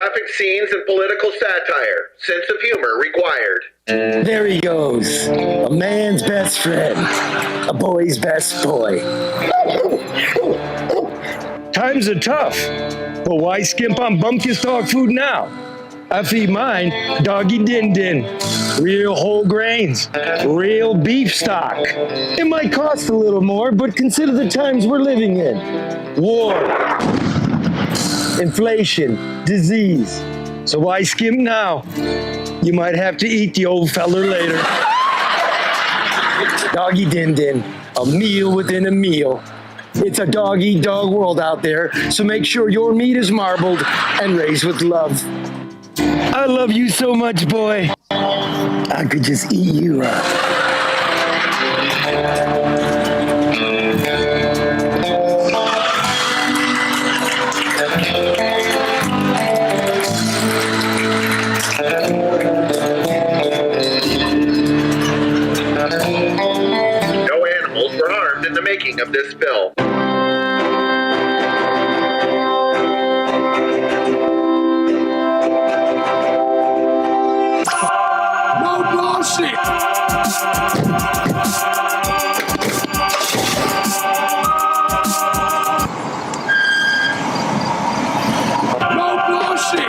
Graphic scenes and political satire. Sense of humor required. There he goes. A man's best friend. A boy's best boy. Times are tough, but why skimp on bumpkins dog food now? I feed mine doggy din din. Real whole grains. Real beef stock. It might cost a little more, but consider the times we're living in. War. Inflation, disease. So why skimp now? You might have to eat the old feller later. Doggy din din, a meal within a meal. It's a dog-eat-dog world out there, so make sure your meat is marbled and raised with love. I love you so much, boy. I could just eat you up. Making of this bill. No bullshit. No bullshit.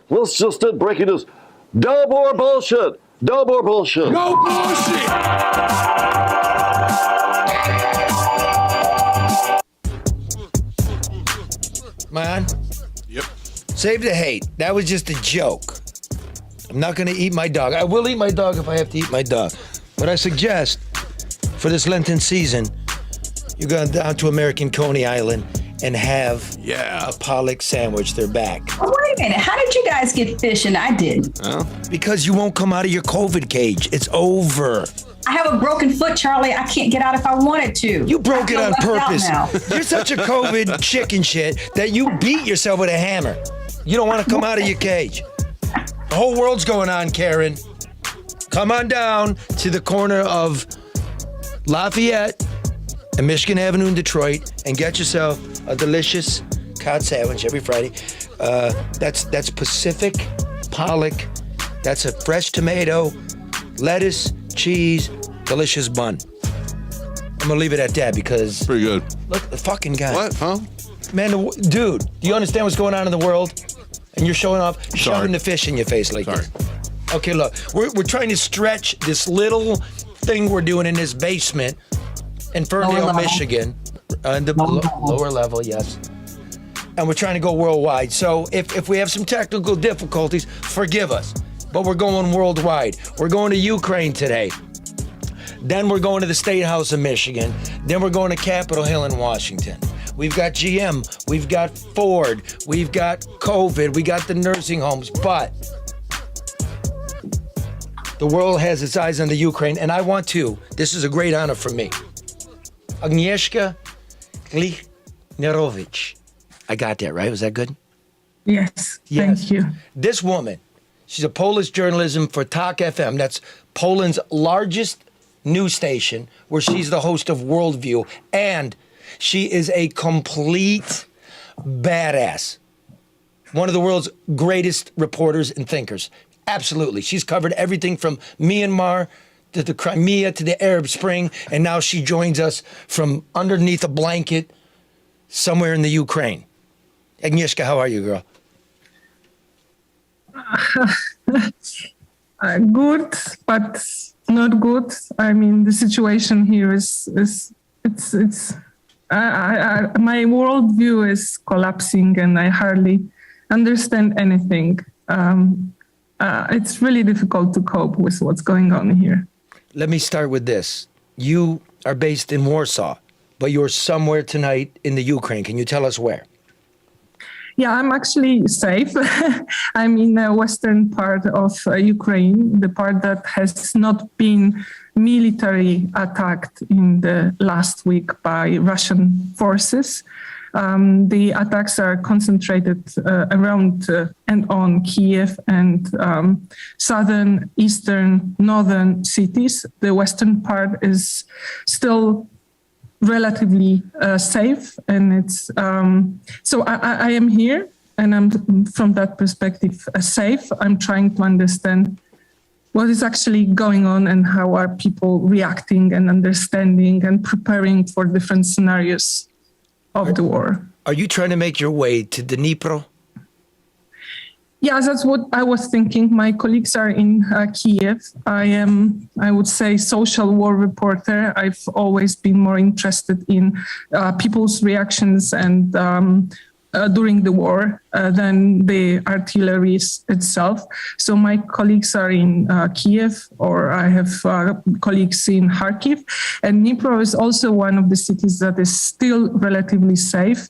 Let's just end breaking news. No more bullshit. No more bullshit. No bullshit. Man. Yep. Save the hate. That was just a joke. I'm not going to eat my dog. I will eat my dog if I have to eat my dog. But I suggest for this Lenten season, you go down to American Coney Island and have a pollock sandwich. They're back. Oh, wait a minute. How did you guys get fish and I didn't? Because you won't come out of your COVID cage. It's over. I have a broken foot, Charlie. I can't get out if I wanted to. You broke it on purpose. You're such a COVID chicken shit that you beat yourself with a hammer. You don't want to come out of your cage. The whole world's going on, Karen. Come on down to the corner of Lafayette and Michigan Avenue in Detroit and get yourself a delicious cod sandwich every Friday. That's Pacific pollock. That's a fresh tomato, lettuce, cheese, delicious bun. I'm gonna leave it at that because pretty good. Look, the fucking guy. What? Huh? Man, dude, do you understand what's going on in the world? And you're showing off, shoving the fish in your face like this. Okay, look, we're trying to stretch this little thing we're doing in this basement in Ferndale, Michigan, on the lower level, yes. And we're trying to go worldwide. So if we have some technical difficulties, forgive us. But we're going worldwide. We're going to Ukraine today. Then we're going to the State House of Michigan. Then we're going to Capitol Hill in Washington. We've got GM. We've got Ford. We've got COVID. We got the nursing homes. But the world has its eyes on the Ukraine. And I want to. This is a great honor for me. Agnieszka Lichnerowicz. I got that, right? Was that good? Yes. Thank you. This woman, she's a Polish journalism for TOK FM. That's Poland's largest news station, where she's the host of Worldview. And she is a complete badass. One of the world's greatest reporters and thinkers. Absolutely. She's covered everything from Myanmar to the Crimea to the Arab Spring, and now she joins us from underneath a blanket somewhere in the Ukraine. Agnieszka, how are you, girl? Good, but not good. I mean, the situation here is my worldview is collapsing, and I hardly understand anything. It's really difficult to cope with what's going on here. Let me start with this. You are based in Warsaw, but you're somewhere tonight in the Ukraine. Can you tell us where? Yeah, I'm actually safe. I'm in the western part of Ukraine, the part that has not been military attacked in the last week by Russian forces. The attacks are concentrated around and on Kiev and southern, eastern, northern cities. The western part is still relatively safe, and it's so I am here, and I'm from that perspective safe. I'm trying to understand what is actually going on and how are people reacting and understanding and preparing for different scenarios of the war. Are you trying to make your way to Dnipro? Yeah, that's what I was thinking. My colleagues are in Kiev. I am, I would say, social war reporter. I've always been more interested in people's reactions and during the war than the artillery itself. So my colleagues are in Kiev, or I have colleagues in Kharkiv. And Dnipro is also one of the cities that is still relatively safe.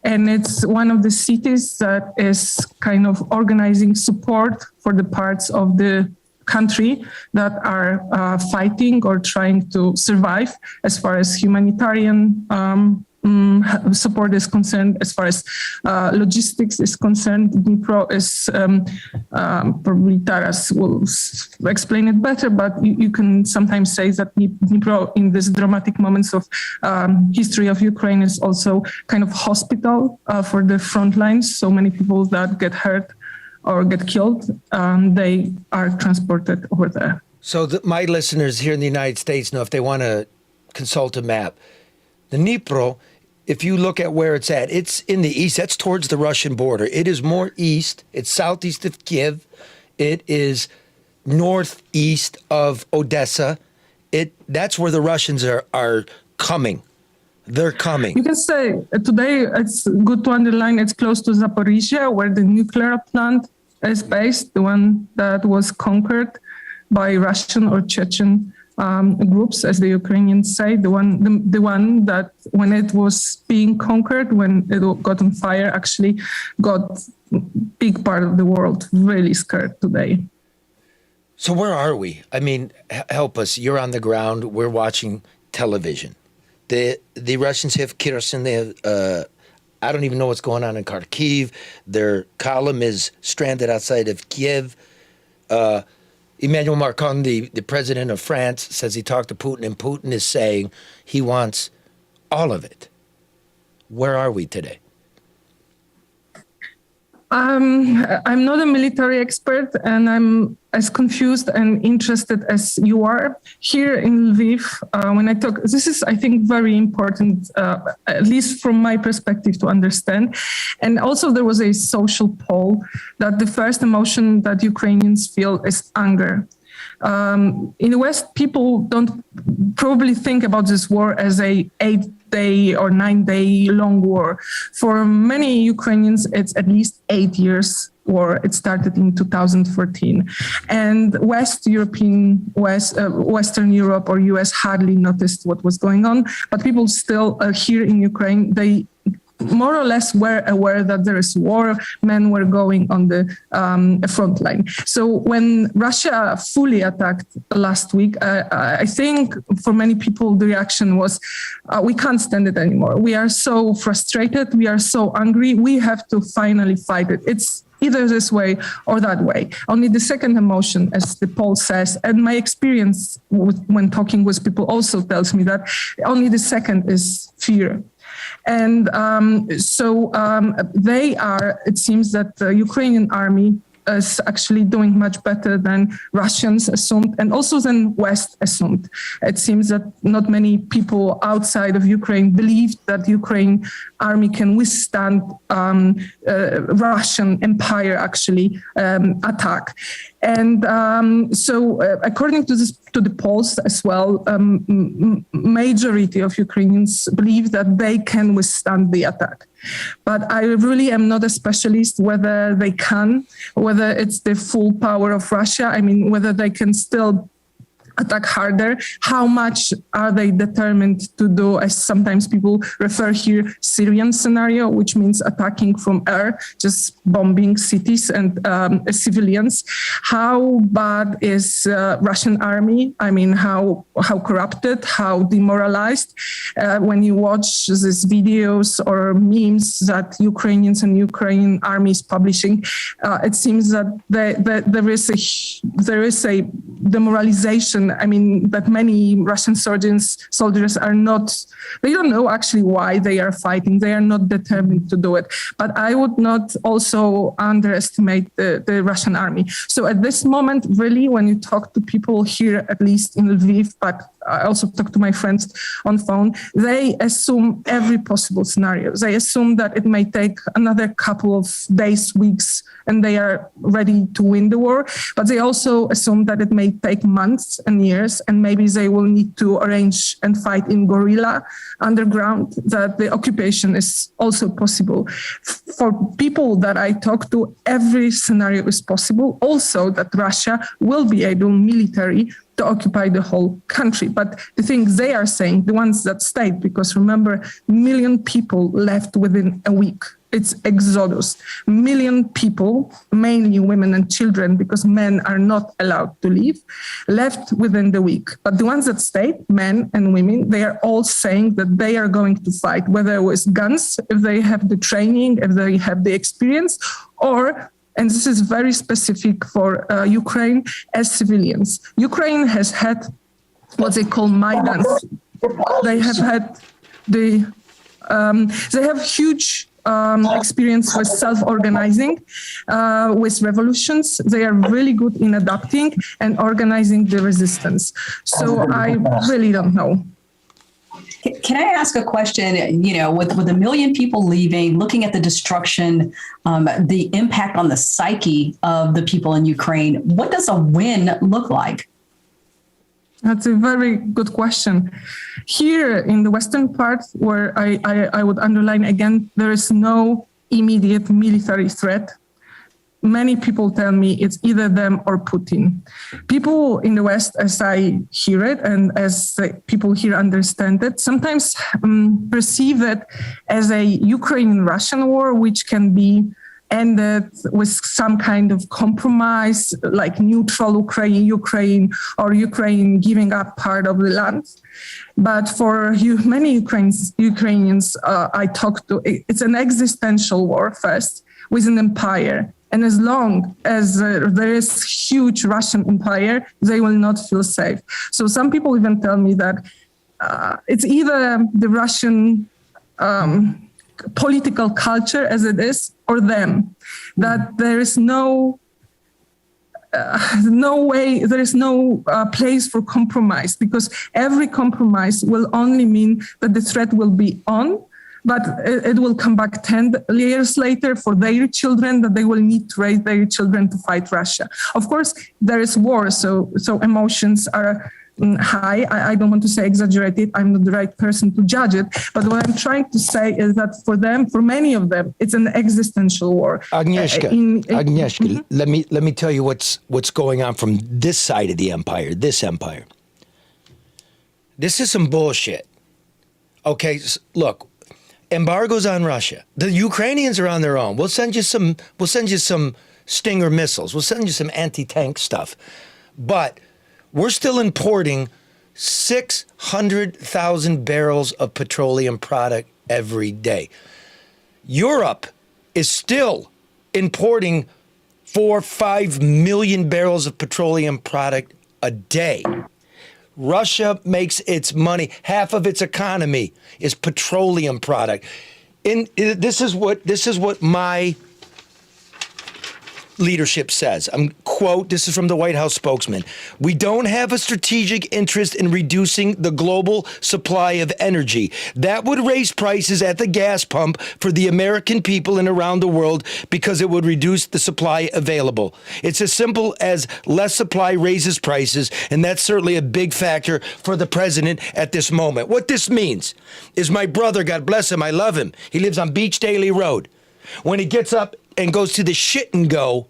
And it's one of the cities that is kind of organizing support for the parts of the country that are fighting or trying to survive as far as humanitarian support is concerned, as far as logistics is concerned. Dnipro is, probably Taras will explain it better, but you can sometimes say that Dnipro in this dramatic moments of history of Ukraine is also kind of hospital for the front lines. So many people that get hurt or get killed, they are transported over there. So my listeners here in the United States know, if they want to consult a map, the Dnipro, if you look at where it's at, it's in the east. That's towards the Russian border. It is more east. It's southeast of Kiev. It is northeast of Odessa. That's where the Russians are coming. They're coming. You can say today it's good to underline it's close to Zaporizhia, where the nuclear plant is based, the one that was conquered by Russian or Chechen groups, as the Ukrainians say, the one that when it was being conquered, when it got on fire, actually got big part of the world really scared today. So where are we? I mean, help us. You're on the ground. We're watching television. The Russians have Kherson. They have, I don't even know what's going on in Kharkiv. Their column is stranded outside of Kiev. Emmanuel Macron, the president of France, says he talked to Putin, and Putin is saying he wants all of it. Where are we today? I'm not a military expert, and I'm as confused and interested as you are. Here in Lviv, when I talk, this is, I think, very important, at least from my perspective, to understand. And also there was a social poll that the first emotion that Ukrainians feel is anger. In the West, people don't probably think about this war as a 8-day or 9-day long war. For many Ukrainians, it's at least 8 years war. It started in 2014. And Western Europe or US hardly noticed what was going on. But people still here in Ukraine, they more or less were aware that there is war. Men were going on the front line. So when Russia fully attacked last week, I think for many people the reaction was, we can't stand it anymore. We are so frustrated. We are so angry. We have to finally fight it. It's either this way or that way. Only the second emotion, as the poll says, and my experience when talking with people also tells me that only the second is fear. And they are, it seems that the Ukrainian army is actually doing much better than Russians assumed and also than West assumed. It seems that not many people outside of Ukraine believed that Ukraine army can withstand Russian Empire actually attack. And according to the polls as well, majority of Ukrainians believe that they can withstand the attack. But I really am not a specialist whether they can, whether it's the full power of Russia. I mean, whether they can still attack harder? How much are they determined to do, as sometimes people refer here, Syrian scenario, which means attacking from air, just bombing cities and civilians? How bad is Russian army? I mean, how corrupted, how demoralized? When you watch these videos or memes that Ukrainians and Ukrainian army is publishing, it seems that there is a demoralization. I mean, that many Russian soldiers are not, they don't know actually why they are fighting. They are not determined to do it. But I would not also underestimate the Russian army. So at this moment, really, when you talk to people here, at least in Lviv, but I also talk to my friends on phone, they assume every possible scenario. They assume that it may take another couple of days, weeks, and they are ready to win the war. But they also assume that it may take months and years, and maybe they will need to arrange and fight in guerrilla underground, that the occupation is also possible. For people that I talk to, every scenario is possible. Also that Russia will be able militarily to occupy the whole country. But the things they are saying, the ones that stayed, because remember, 1 million people left within a week. It's exodus. 1 million people, mainly women and children, because men are not allowed to leave, left within the week. But the ones that stayed, men and women, they are all saying that they are going to fight, whether with guns, if they have the training, if they have the experience, or, and this is very specific for Ukraine, as civilians. Ukraine has had what they call Maidans. They have had they have huge experience with self-organizing, with revolutions. They are really good in adapting and organizing the resistance. So I really don't know. Can I ask a question? You know, with 1 million people leaving, looking at the destruction, the impact on the psyche of the people in Ukraine, what does a win look like? That's a very good question. Here in the western part, where I would underline again, there is no immediate military threat. Many people tell me it's either them or Putin. People in the West, as I hear it and as people here understand it, sometimes perceive it as a Ukrainian-Russian war, which can be ended with some kind of compromise, like neutral Ukraine or Ukraine giving up part of the land. But for many Ukrainians I talk to, it's an existential war first with an empire. And as long as there is huge Russian empire, they will not feel safe. So some people even tell me that it's either the Russian political culture as it is, or them, that there is no way, there is no place for compromise, because every compromise will only mean that the threat will be on, but it will come back 10 years later for their children, that they will need to raise their children to fight Russia. Of course, there is war, so emotions are high. I don't want to say exaggerated. I'm not the right person to judge it. But what I'm trying to say is that for them, for many of them, it's an existential war. Agnieszka, let me tell you what's going on from this side of the empire, this empire. This is some bullshit. Okay, look, embargoes on Russia. The Ukrainians are on their own. We'll send you some Stinger missiles. We'll send you some anti-tank stuff. But we're still importing 600,000 barrels of petroleum product every day. Europe is still importing 4-5 million barrels of petroleum product a day. Russia makes its money. Half of its economy is petroleum product. This is what my leadership says. Quote, this is from the White House spokesman. We don't have a strategic interest in reducing the global supply of energy. That would raise prices at the gas pump for the American people and around the world because it would reduce the supply available. It's as simple as less supply raises prices, and that's certainly a big factor for the president at this moment. What this means is my brother, God bless him, I love him. He lives on Beach Daily Road. When he gets up and goes to the shit and go,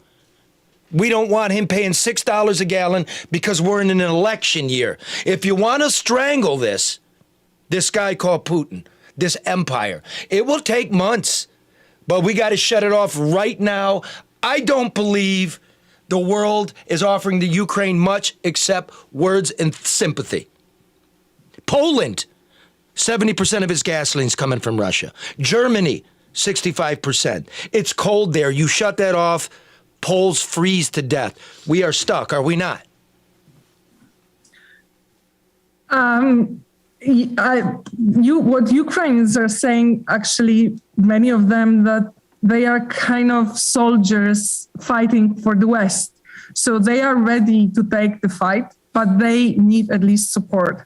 We don't want him paying $6 a gallon because we're in an election year. If you want to strangle this guy called Putin, this empire, it will take months, but we got to shut it off right now. I don't believe the world is offering the Ukraine much except words and sympathy. Poland, 70% of its gasoline's coming from Russia. Germany, 65%. It's cold there. You shut that off, Poles freeze to death. We are stuck, are we not? What Ukrainians are saying, actually, many of them, that they are kind of soldiers fighting for the West. So they are ready to take the fight, but they need at least support.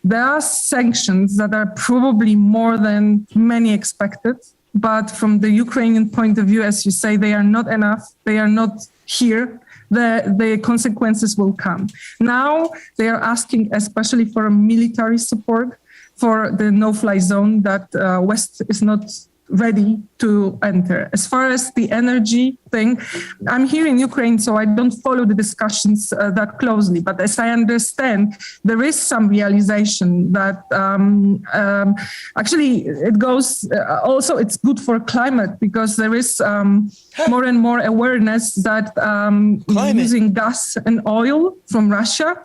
There are sanctions that are probably more than many expected, but from the Ukrainian point of view, as you say, they are not enough. They are not here. The consequences will come. Now they are asking especially for military support for the no-fly zone that West is not ready to enter. As far as the energy thing, I'm here in Ukraine, so I don't follow the discussions that closely. But as I understand, there is some realization that actually it goes, also it's good for climate, because there is more and more awareness that using gas and oil from Russia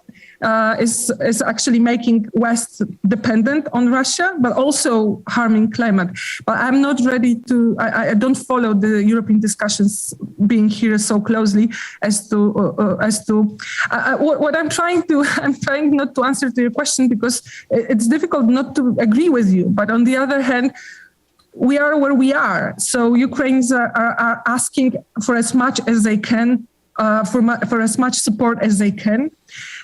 is actually making West dependent on Russia, but also harming climate. But I'm not ready to, I don't follow the European discussions being here so closely as to what I'm trying not to answer to your question, because it's difficult not to agree with you. But on the other hand, we are where we are. So Ukrainians are asking for as much as they can, for as much support as they can.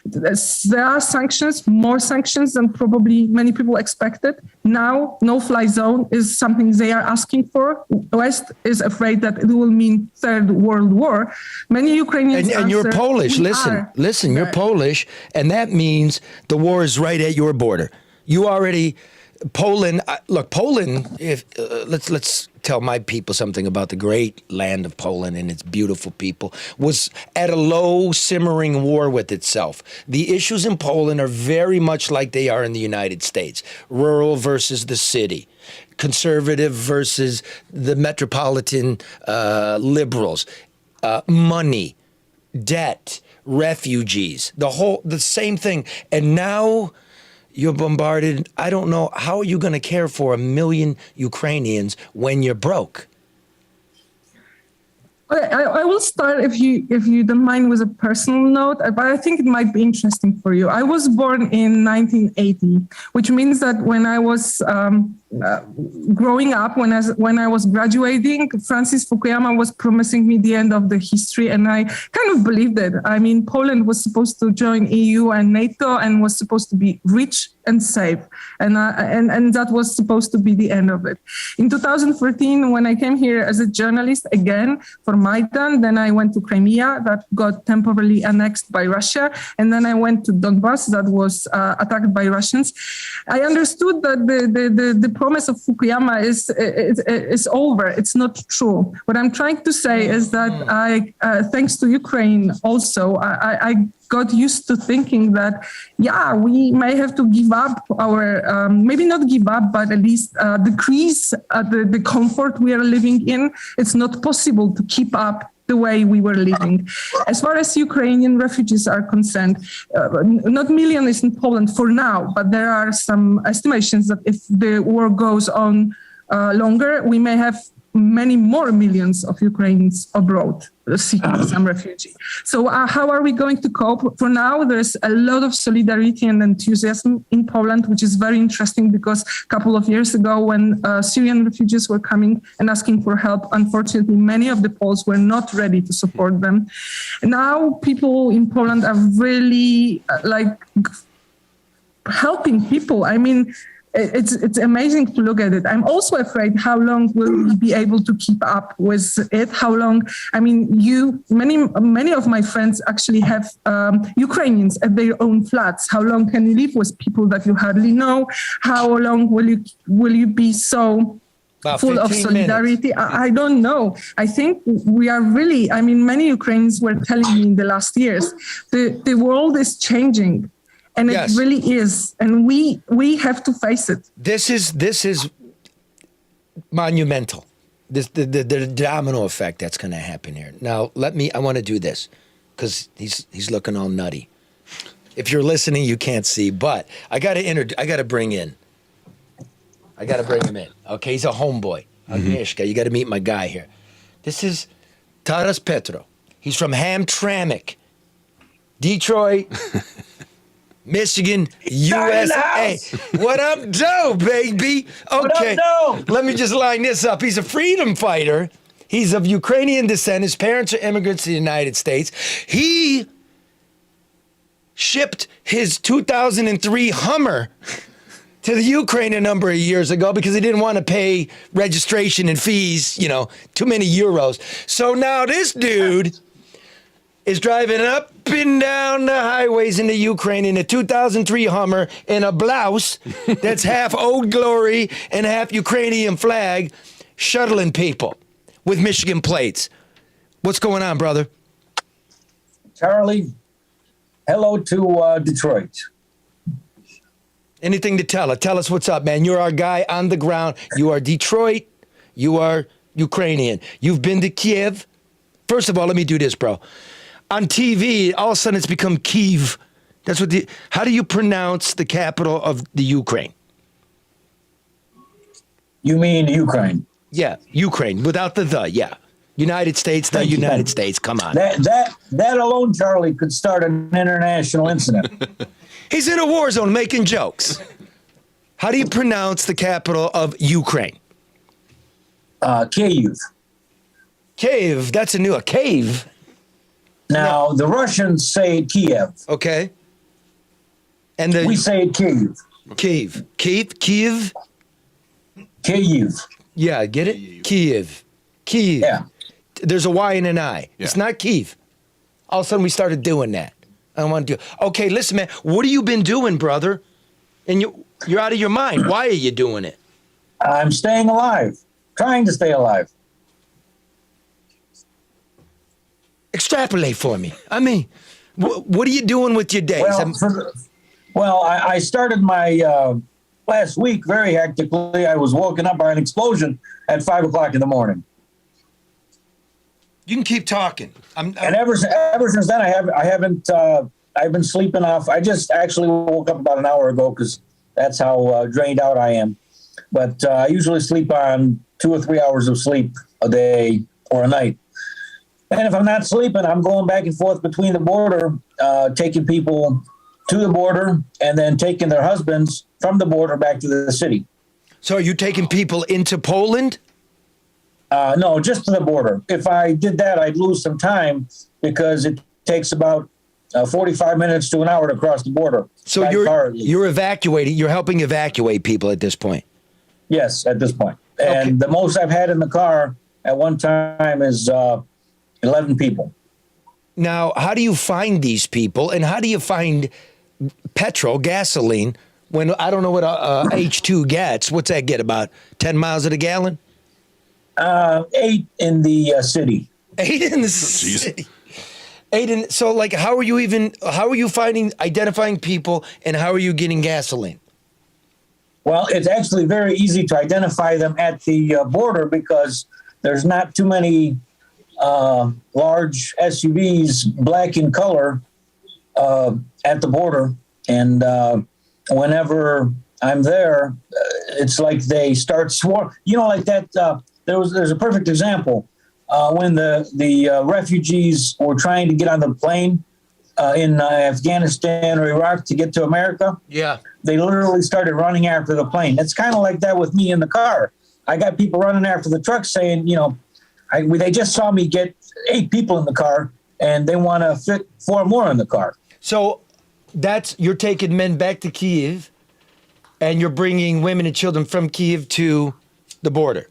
There are sanctions, more sanctions than probably many people expected. Now, no-fly zone is something they are asking for. West is afraid that it will mean Third World War. Many Ukrainians and you're Polish. Listen, you're Polish, and that means the war is right at your border. You already... Poland, look, Poland, if let's tell my people something about the great land of Poland and its beautiful people, was at a low simmering war with itself. The issues in Poland are very much like they are in the United States. Rural versus the city, conservative versus the metropolitan liberals, money, debt, refugees, the same thing. And now you're bombarded. I don't know, how are you going to care for 1 million Ukrainians when you're broke? I will start, if you don't mind, with a personal note, but I think it might be interesting for you. I was born in 1980, which means that when I was growing up, when I was graduating, Francis Fukuyama was promising me the end of the history, and I kind of believed it. I mean, Poland was supposed to join EU and NATO and was supposed to be rich and safe, and that was supposed to be the end of it. In 2014, when I came here as a journalist again for Maidan, then I went to Crimea, that got temporarily annexed by Russia, and then I went to Donbass, that was attacked by Russians. I understood that the promise of Fukuyama is over. It's not true. What I'm trying to say is that thanks to Ukraine also, I got used to thinking that, yeah, we may have to give up our, maybe not give up, but at least decrease the comfort we are living in. It's not possible to keep up the way we were living. As far as Ukrainian refugees are concerned, not millions in Poland for now, but there are some estimations that if the war goes on longer, we may have many more millions of Ukrainians abroad seeking some refugee. So how are we going to cope? For now, there's a lot of solidarity and enthusiasm in Poland, which is very interesting, because a couple of years ago, when Syrian refugees were coming and asking for help, unfortunately, many of the Poles were not ready to support them. Now people in Poland are really helping people. I mean, it's amazing to look at it. I'm also afraid how long will we be able to keep up with it? How long? I mean, many of my friends actually have Ukrainians at their own flats. How long can you live with people that you hardly know? How long will you be so full of solidarity. I don't know. I think we are really, many Ukrainians were telling me in the last years, the world is changing, and it really is. And we have to face it. This is monumental. The domino effect that's going to happen here. Now, I want to do this because he's looking all nutty. If you're listening, you can't see, but I got to bring him in. Okay, he's a homeboy. Agnieszka, you got to meet my guy here. This is Taras Petro. He's from Hamtramck, Detroit, Michigan, USA. What up, Joe, baby? Okay, let me just line this up. He's a freedom fighter. He's of Ukrainian descent. His parents are immigrants to the United States. He shipped his 2003 Hummer to the Ukraine a number of years ago because he didn't want to pay registration and fees, too many euros. So now this dude is driving up and down the highways in the Ukraine in a 2003 Hummer in a blouse that's half Old Glory and half Ukrainian flag, shuttling people with Michigan plates. What's going on, brother? Charlie, hello to Detroit. Anything to tell her? Tell us what's up, man. You're our guy on the ground. You are Detroit. You are Ukrainian. You've been to Kiev. First of all, let me do this, bro. On TV, all of a sudden it's become Kyiv. That's what how do you pronounce the capital of the Ukraine? You mean Ukraine? Yeah, Ukraine, without the, yeah. United States, the United States, come on. That alone, Charlie, could start an international incident. He's in a war zone making jokes. How do you pronounce the capital of Ukraine? Kyiv. Kyiv, that's a cave. Now, the Russians say Kiev. Okay. And we say Kyiv. Kyiv. Kyiv? Kyiv. Yeah, get it? Kyiv. Kyiv. Yeah. There's a Y and an I. Yeah. It's not Kyiv. All of a sudden we started doing that. I don't want to do it. Okay, listen, man. What have you been doing, brother? And you're out of your mind. Why are you doing it? I'm staying alive. Trying to stay alive. Extrapolate for me. I mean, what are you doing with your days? Well, I started my last week very hectically. I was woken up by an explosion at 5 o'clock in the morning. You can keep talking. And ever since then, I haven't. I've been sleeping off. I just actually woke up about an hour ago because that's how drained out I am. But I usually sleep on 2 or 3 hours of sleep a day or a night. And if I'm not sleeping, I'm going back and forth between the border, taking people to the border and then taking their husbands from the border back to the city. So are you taking people into Poland? No, just to the border. If I did that, I'd lose some time because it takes about 45 minutes to an hour to cross the border. So you're evacuating. You're helping evacuate people at this point. Yes, at this point. And the most I've had in the car at one time is 11 people. Now, how do you find these people, and how do you find petrol, gasoline, when I don't know what H2 gets? What's that get, about 10 miles at a gallon? 8 in the city. 8 in the city. 8 in. So, like, how are you identifying people, and how are you getting gasoline? Well, it's actually very easy to identify them at the border because there's not too many large SUVs, black in color, at the border. And whenever I'm there, it's like they start swarming. You know, like that. There's a perfect example when the refugees were trying to get on the plane in Afghanistan or Iraq to get to America. Yeah. They literally started running after the plane. It's kind of like that with me in the car. I got people running after the truck saying, you know, they just saw me get 8 people in the car and they want to fit 4 more in the car. So you're taking men back to Kyiv and you're bringing women and children from Kyiv to the border.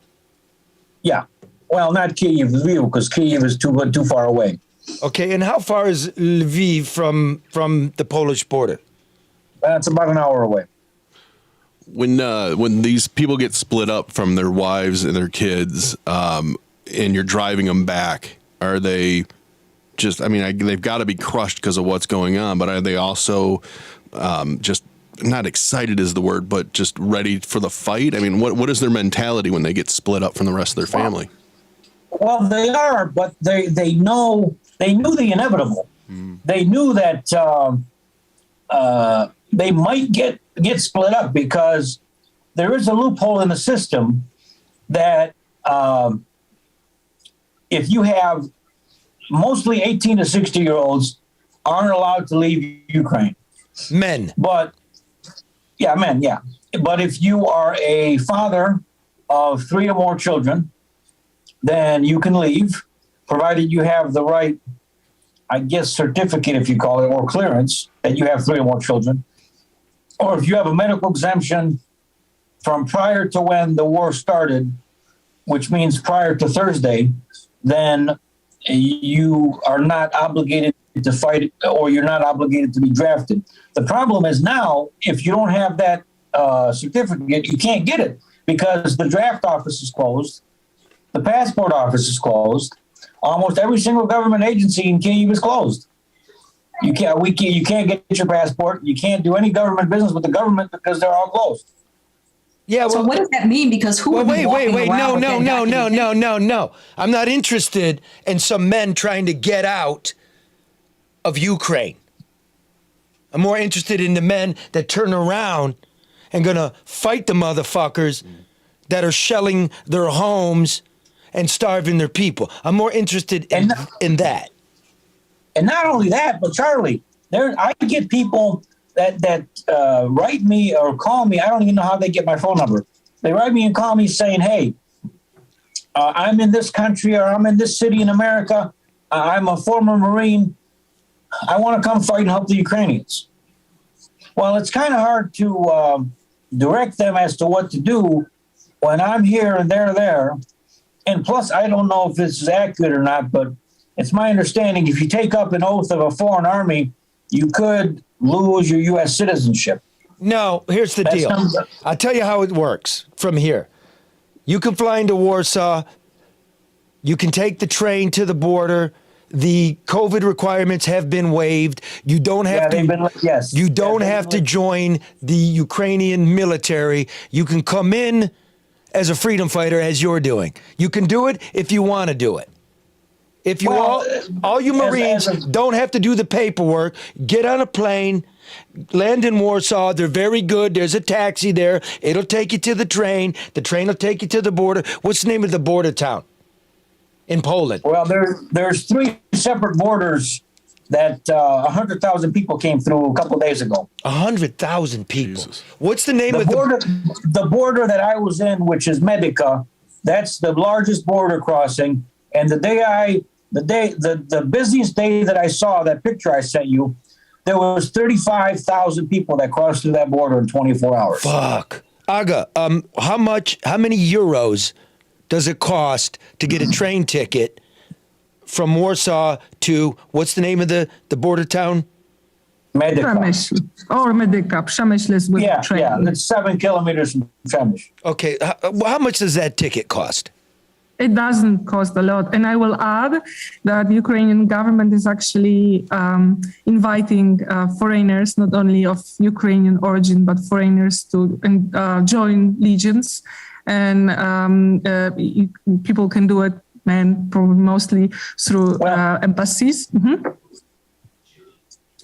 Yeah. Well, not Kyiv, Lviv, because Kyiv is too far away. Okay. And how far is Lviv from the Polish border? It's about an hour away. when these people get split up from their wives and their kids, and you're driving them back, are they just? I mean, they've got to be crushed because of what's going on, but are they also just not excited is the word, but just ready for the fight? I mean, what is their mentality when they get split up from the rest of their family? Well, they are, but they knew the inevitable. They knew that they might get split up because there is a loophole in the system that if you have mostly 18 to 60-year-olds aren't allowed to leave Ukraine. Men. Men, yeah. But if you are a father of 3 or more children, then you can leave, provided you have the right, I guess, certificate, if you call it, or clearance that you have 3 or more children. Or if you have a medical exemption from prior to when the war started, which means prior to Thursday, then you are not obligated to fight, or you're not obligated to be drafted. The problem is now, if you don't have that certificate, you can't get it because the draft office is closed, the passport office is closed, almost every single government agency in Kyiv is closed. You can't get your passport. You can't do any government business with the government because they're all closed. Yeah. Well, so what does that mean? Because who? Well, wait. No. I'm not interested in some men trying to get out of Ukraine. I'm more interested in the men that turn around and gonna fight the motherfuckers that are shelling their homes and starving their people. I'm more interested in that. And not only that, but Charlie, I get people that write me or call me. I don't even know how they get my phone number. They write me and call me saying, hey, I'm in this country or I'm in this city in America. I'm a former Marine. I want to come fight and help the Ukrainians. Well, it's kind of hard to direct them as to what to do when I'm here and they're there. And plus, I don't know if this is accurate or not, but it's my understanding if you take up an oath of a foreign army, you could lose your U.S. citizenship. No, here's the deal. I'll tell you how it works from here. You can fly into Warsaw. You can take the train to the border. The COVID requirements have been waived. You don't have to join the Ukrainian military. You can come in as a freedom fighter as you're doing. You can do it if you want to do it. If you all you Marines don't have to do the paperwork, get on a plane, land in Warsaw. They're very good. There's a taxi there. It'll take you to the train. The train will take you to the border. What's the name of the border town in Poland? Well, there's 3 separate borders that 100,000 people came through a couple of days ago. 100,000 people. Jesus. What's the name of the border that I was in, which is Medica? That's the largest border crossing. And the busiest day that I saw, that picture I sent you, there was 35,000 people that crossed through that border in 24 hours. Fuck. Aga, how many euros does it cost to get a train ticket from Warsaw to, what's the name of the border town? Medica. Przemyśl. Or Medica. Przemyśl is with the train. Yeah, it's 7 kilometers from Przemyśl. Okay, how much does that ticket cost? It doesn't cost a lot. And I will add that the Ukrainian government is actually inviting foreigners, not only of Ukrainian origin, but foreigners to join legions. And people can do it, and probably mostly through embassies. Mm-hmm.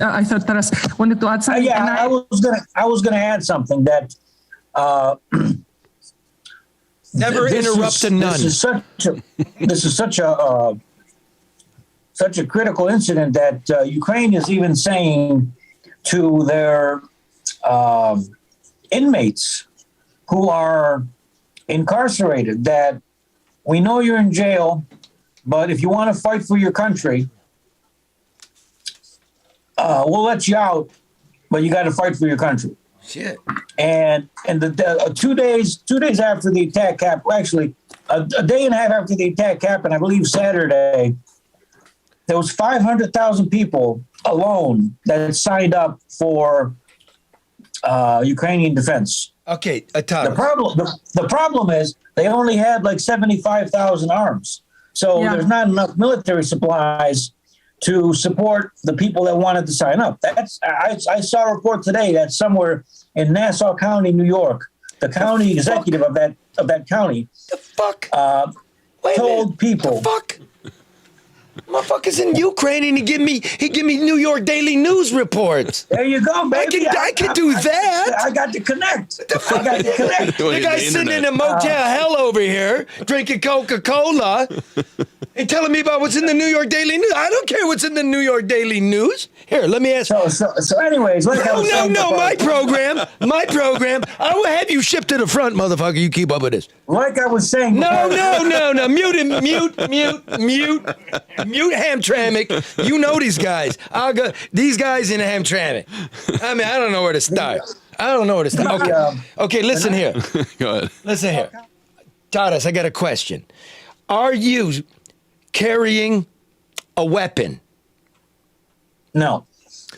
I thought Taras wanted to add something. I was gonna add something that never interrupt a nun. This is such a critical incident that Ukraine is even saying to their inmates who are incarcerated that we know you're in jail, but if you want to fight for your country, we'll let you out, but you got to fight for your country. Shit. And the 2 days after the attack happened, actually a day and a half after the attack happened, I believe Saturday, there was 500,000 people alone that signed up for Ukrainian defense. Okay, The problem is they only had like 75,000 arms. So there's not enough military supplies to support the people that wanted to sign up. I saw a report today that somewhere in Nassau County, New York, the county executive of that county told people. The fuck? Motherfucker's in Ukraine and he give me New York Daily News reports. There you go, baby. I can do that. I got to connect. The guy's sitting in a motel hell over here, drinking Coca-Cola, and telling me about what's in the New York Daily News. I don't care what's in the New York Daily News. Here, let me ask. So anyways, like my program. I will have you shipped to the front, motherfucker. You keep up with this. Like I was saying. No. Mute Hamtramck. You know these guys. These guys in Hamtramck. I mean, I don't know where to start. Okay, listen here. Go ahead. Listen here. Taras, I got a question. Are you carrying a weapon? No.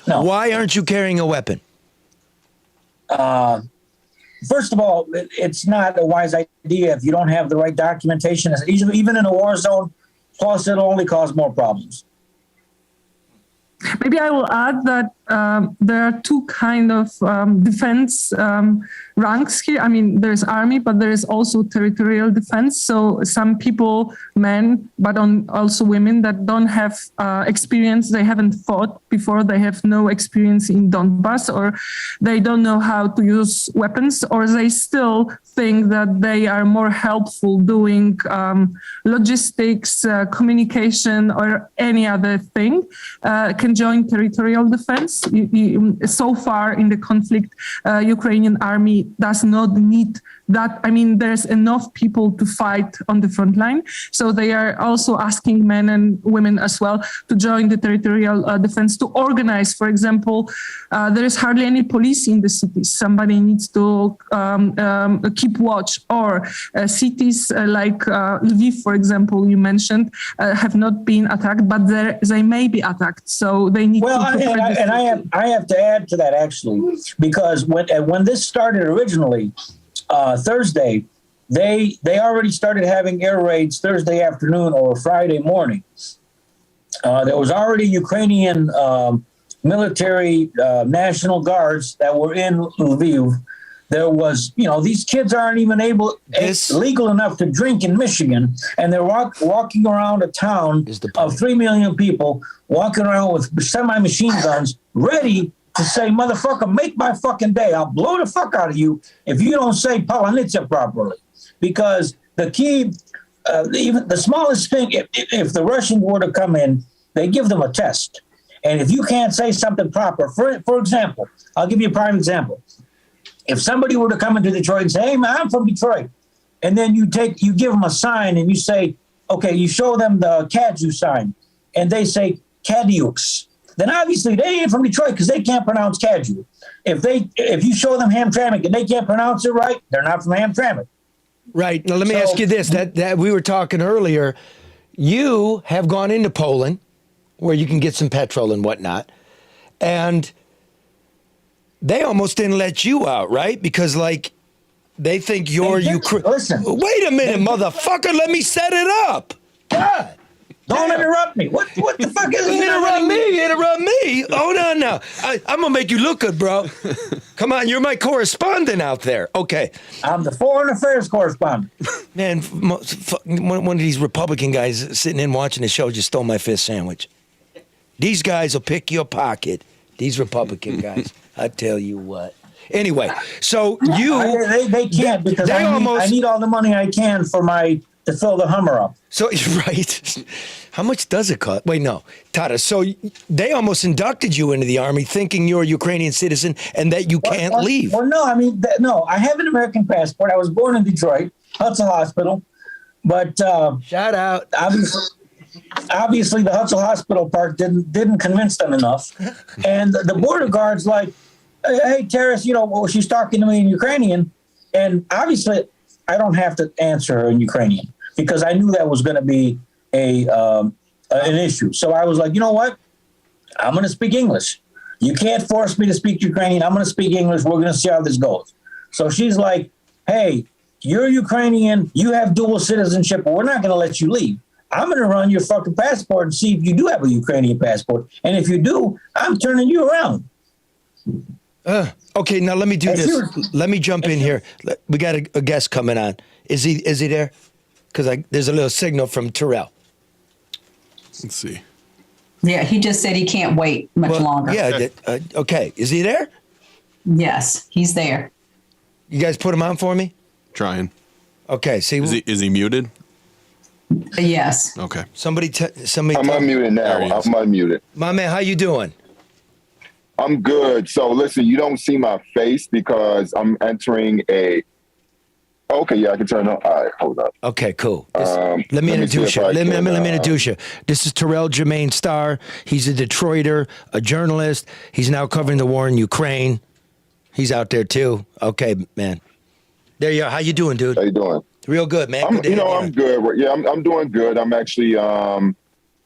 Why aren't you carrying a weapon? First of all, it's not a wise idea if you don't have the right documentation. Even in a war zone, plus it'll only cause more problems. Maybe I will add that there are two kind of defense ranks here. I mean, there's army, but there is also territorial defense. So some people, men, but also women that don't have experience, they haven't fought before, they have no experience in Donbass, or they don't know how to use weapons, or they still think that they are more helpful doing logistics, communication, or any other thing, can join territorial defense. So far in the conflict, Ukrainian army does not need that. I mean, there's enough people to fight on the front line. So they are also asking men and women as well to join the territorial defense, to organize. For example, there is hardly any police in the cities. Somebody needs to keep watch. Or cities like Lviv, for example, you mentioned, have not been attacked, but they may be attacked. So they need to... I have to add to that, actually, because when this started originally, Thursday, they already started having air raids Thursday afternoon or Friday morning. There was already Ukrainian military National Guards that were in Lviv. There was, these kids aren't even legal enough to drink in Michigan, and they're walking around a town of 3 million people, walking around with semi-machine guns, ready to say, motherfucker, make my fucking day. I'll blow the fuck out of you if you don't say Palanitsa properly. Because the key, even the smallest thing, if the Russians were to come in, they give them a test. And if you can't say something proper, for example, I'll give you a prime example. If somebody were to come into Detroit and say, hey, man, I'm from Detroit, and then you give them a sign and you say, okay, you show them the Kaju sign, and they say Kadiux, then obviously they ain't from Detroit because they can't pronounce Kaju. If you show them Hamtramck and they can't pronounce it right, they're not from Hamtramck. Right. Now, let me ask you this. That we were talking earlier. You have gone into Poland where you can get some petrol and whatnot, and they almost didn't let you out, right? Because, they think you're Ukraine. Listen. Wait a minute, motherfucker. Let me set it up. God. Don't interrupt me. What the fuck is it? Interrupt me. Hold on now. I'm going to make you look good, bro. Come on. You're my correspondent out there. Okay. I'm the Foreign Affairs correspondent. Man, one of these Republican guys sitting in watching the show just stole my fish sandwich. These guys will pick your pocket. These Republican guys. I tell you what. Anyway, so they can't because I need all the money I can to fill the Hummer up. So right, how much does it cost? Wait, no, Taras. So they almost inducted you into the army, thinking you're a Ukrainian citizen and that you can't leave. Well, no, I mean, no. I have an American passport. I was born in Detroit, Hudson Hospital, but shout out. Obviously, the Hudson Hospital part didn't convince them enough, and the border guards like, hey, Taras, she's talking to me in Ukrainian, and obviously I don't have to answer her in Ukrainian because I knew that was going to be an issue. So I was like, you know what? I'm going to speak English. You can't force me to speak Ukrainian. I'm going to speak English. We're going to see how this goes. So she's like, hey, you're Ukrainian, you have dual citizenship, but we're not going to let you leave. I'm going to run your fucking passport and see if you do have a Ukrainian passport. And if you do, I'm turning you around. Okay, now let me do this. Let me jump in here. We got a guest coming on. Is he there? Because there's a little signal from Terrell. Let's see. Yeah, he just said he can't wait much longer. Yeah, okay. Is he there? Yes, he's there. You guys put him on for me? Trying. Okay, see. Is he muted? Yes. Okay. Somebody. I'm unmuted now. I'm unmuted. My man, how you doing? I'm good. So listen, you don't see my face because I'm entering a. Okay, yeah, I can turn on. All right, hold up. Okay, cool. Let me introduce you. Let me introduce you. This is Terrell Jermaine Starr. He's a Detroiter, a journalist. He's now covering the war in Ukraine. He's out there too. Okay, man. There you are. How you doing, dude? How you doing? Real good, man. I'm good. Yeah, I'm doing good. I'm actually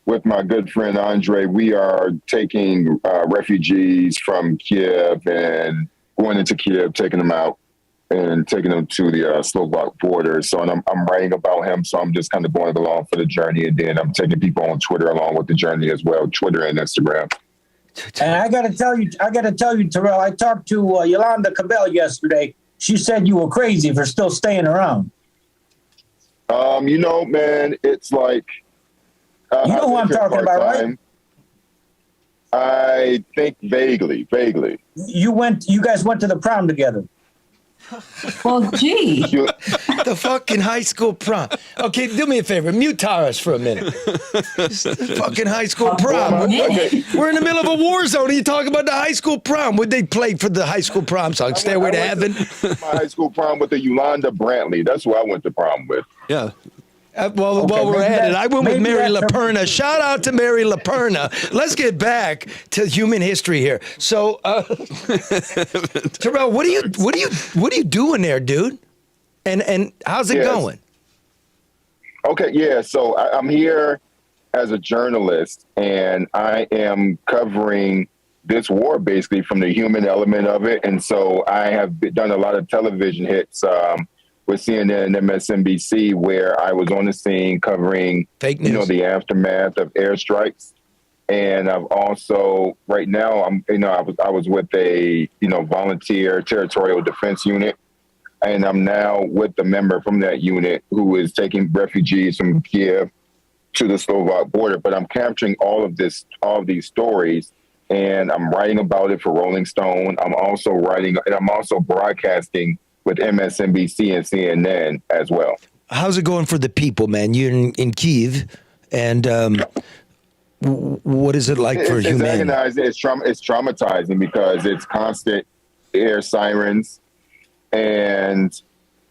with my good friend Andre. We are taking refugees from Kiev and going into Kiev, taking them out and taking them to the Slovak border. So I'm writing about him. So I'm just kind of going along for the journey. And then I'm taking people on Twitter along with the journey as well, Twitter and Instagram. And I got to tell you, Terrell, I talked to Yolanda Cabell yesterday. She said you were crazy for still staying around. You know, man, it's like... you know who I'm talking about, right? I think vaguely. You guys went to the prom together. Well, gee. The fucking high school prom. Okay, do me a favor. Mute Taras for a minute. Fucking high school prom. We're in the middle of a war zone and you talk about the high school prom. Would they play for the high school prom song? Stairway to Heaven? My high school prom with the Yolanda Brantley. That's who I went to prom with. Yeah. While we're at it, I went with Mary LaPerna. Shout out to Mary LaPerna. Let's get back to human history here. So, Terrell, what are you doing there, dude? And how's it going? Okay, yeah. So I'm here as a journalist, and I am covering this war basically from the human element of it. And so I have done a lot of television hits. With CNN and MSNBC, where I was on the scene covering, fake news, the aftermath of airstrikes, and I've also right now I was with a volunteer territorial defense unit, and I'm now with the member from that unit who is taking refugees from Kiev to the Slovak border. But I'm capturing all of these stories, and I'm writing about it for Rolling Stone. I'm also broadcasting with MSNBC and CNN as well. How's it going for the people, man? You're in Kyiv, and what is it like for humanity? It's traumatizing because it's constant air sirens, and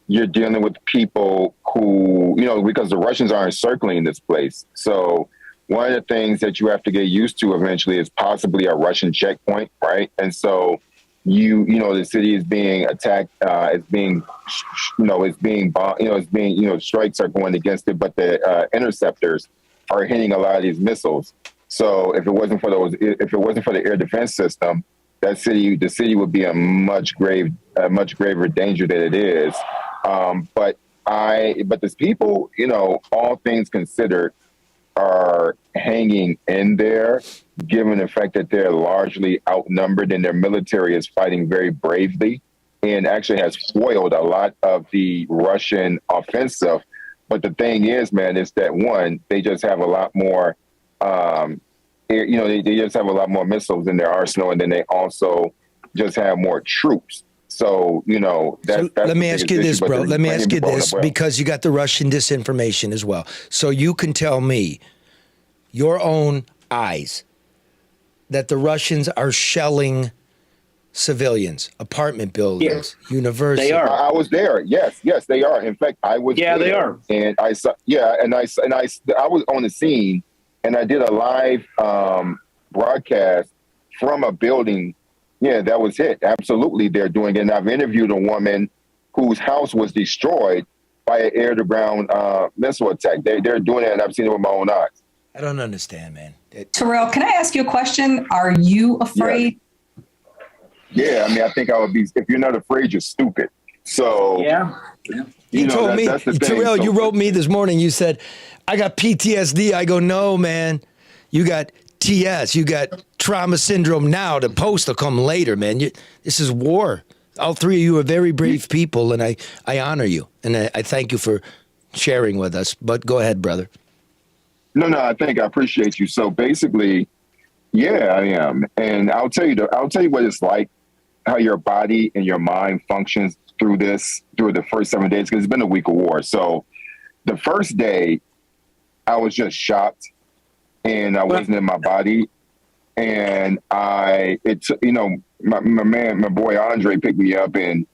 you're dealing with people who, because the Russians are encircling this place. So one of the things that you have to get used to eventually is possibly a Russian checkpoint, right? And so the city is being attacked, it's being bombed, strikes are going against it, but the interceptors are hitting a lot of these missiles. So if it wasn't for the air defense system, the city would be a much graver danger than it is. But these people, all things considered, are hanging in there, given the fact that they're largely outnumbered and their military is fighting very bravely and actually has foiled a lot of the Russian offensive. But the thing is, man, is that one, they just have a lot more, they just have a lot more missiles in their arsenal, and then they also just have more troops. So, that's let me ask you this, issue, bro. Let me ask you this, well. because you got the Russian disinformation as well. So you can tell me, your own eyes, that the Russians are shelling civilians, apartment buildings, universities. They are. I was there. Yes, they are. In fact, I was. Yeah, there, they are. And I saw. Yeah, and I was on the scene, and I did a live broadcast from a building. Yeah, that was it. Absolutely, they're doing it. And I've interviewed a woman whose house was destroyed by an air-to-ground missile attack. They're doing it, and I've seen it with my own eyes. I don't understand, man. Terrell, can I ask you a question? Are you afraid? Yeah, I mean, I think I would be. If you're not afraid, you're stupid. So Yeah. You told me, that's the thing. Terrell, So- you wrote me this morning. You said, I got PTSD. I go, no, man. You got TS. You got trauma syndrome now. The post will come later, man. This is war. All three of you are very brave people, and I honor you. And I thank you for sharing with us. But go ahead, brother. No, I appreciate you. So basically, yeah, I am. And I'll tell you what it's like, how your body and your mind functions through the first 7 days, because it's been a week of war. So the first day, I was just shocked, and I wasn't in my body. And my boy Andre picked me up, and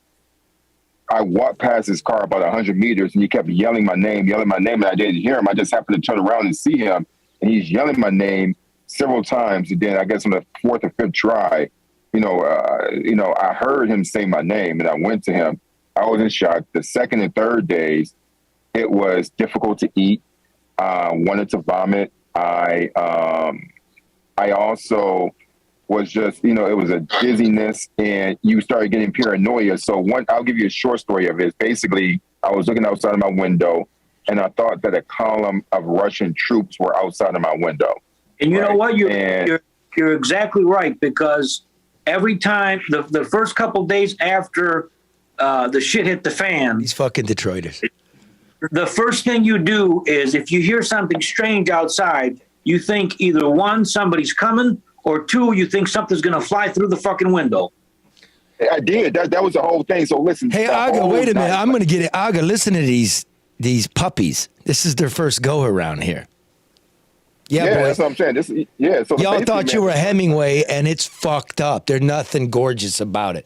I walked past his car about 100 meters, and he kept yelling my name, and I didn't hear him. I just happened to turn around and see him, and he's yelling my name several times. And then I guess on the fourth or fifth try, I heard him say my name, and I went to him. I was in shock. The second and third days, it was difficult to eat. Wanted to vomit. I also was just, it was a dizziness, and you started getting paranoia. So I'll give you a short story of it. Basically, I was looking outside of my window, and I thought that a column of Russian troops were outside of my window. And you know what? You're exactly right, because every time, the first couple days after the shit hit the fan, These fucking Detroiters. the first thing you do is, if you hear something strange outside, you think either one, somebody's coming, or two, you think something's going to fly through the fucking window. I did. That was the whole thing. So listen. Hey, Aga, wait a minute. I'm going to get it. Aga, listen to these puppies. This is their first go around here. Yeah, boys. That's what I'm saying. So y'all thought you were Hemingway, and it's fucked up. There's nothing gorgeous about it.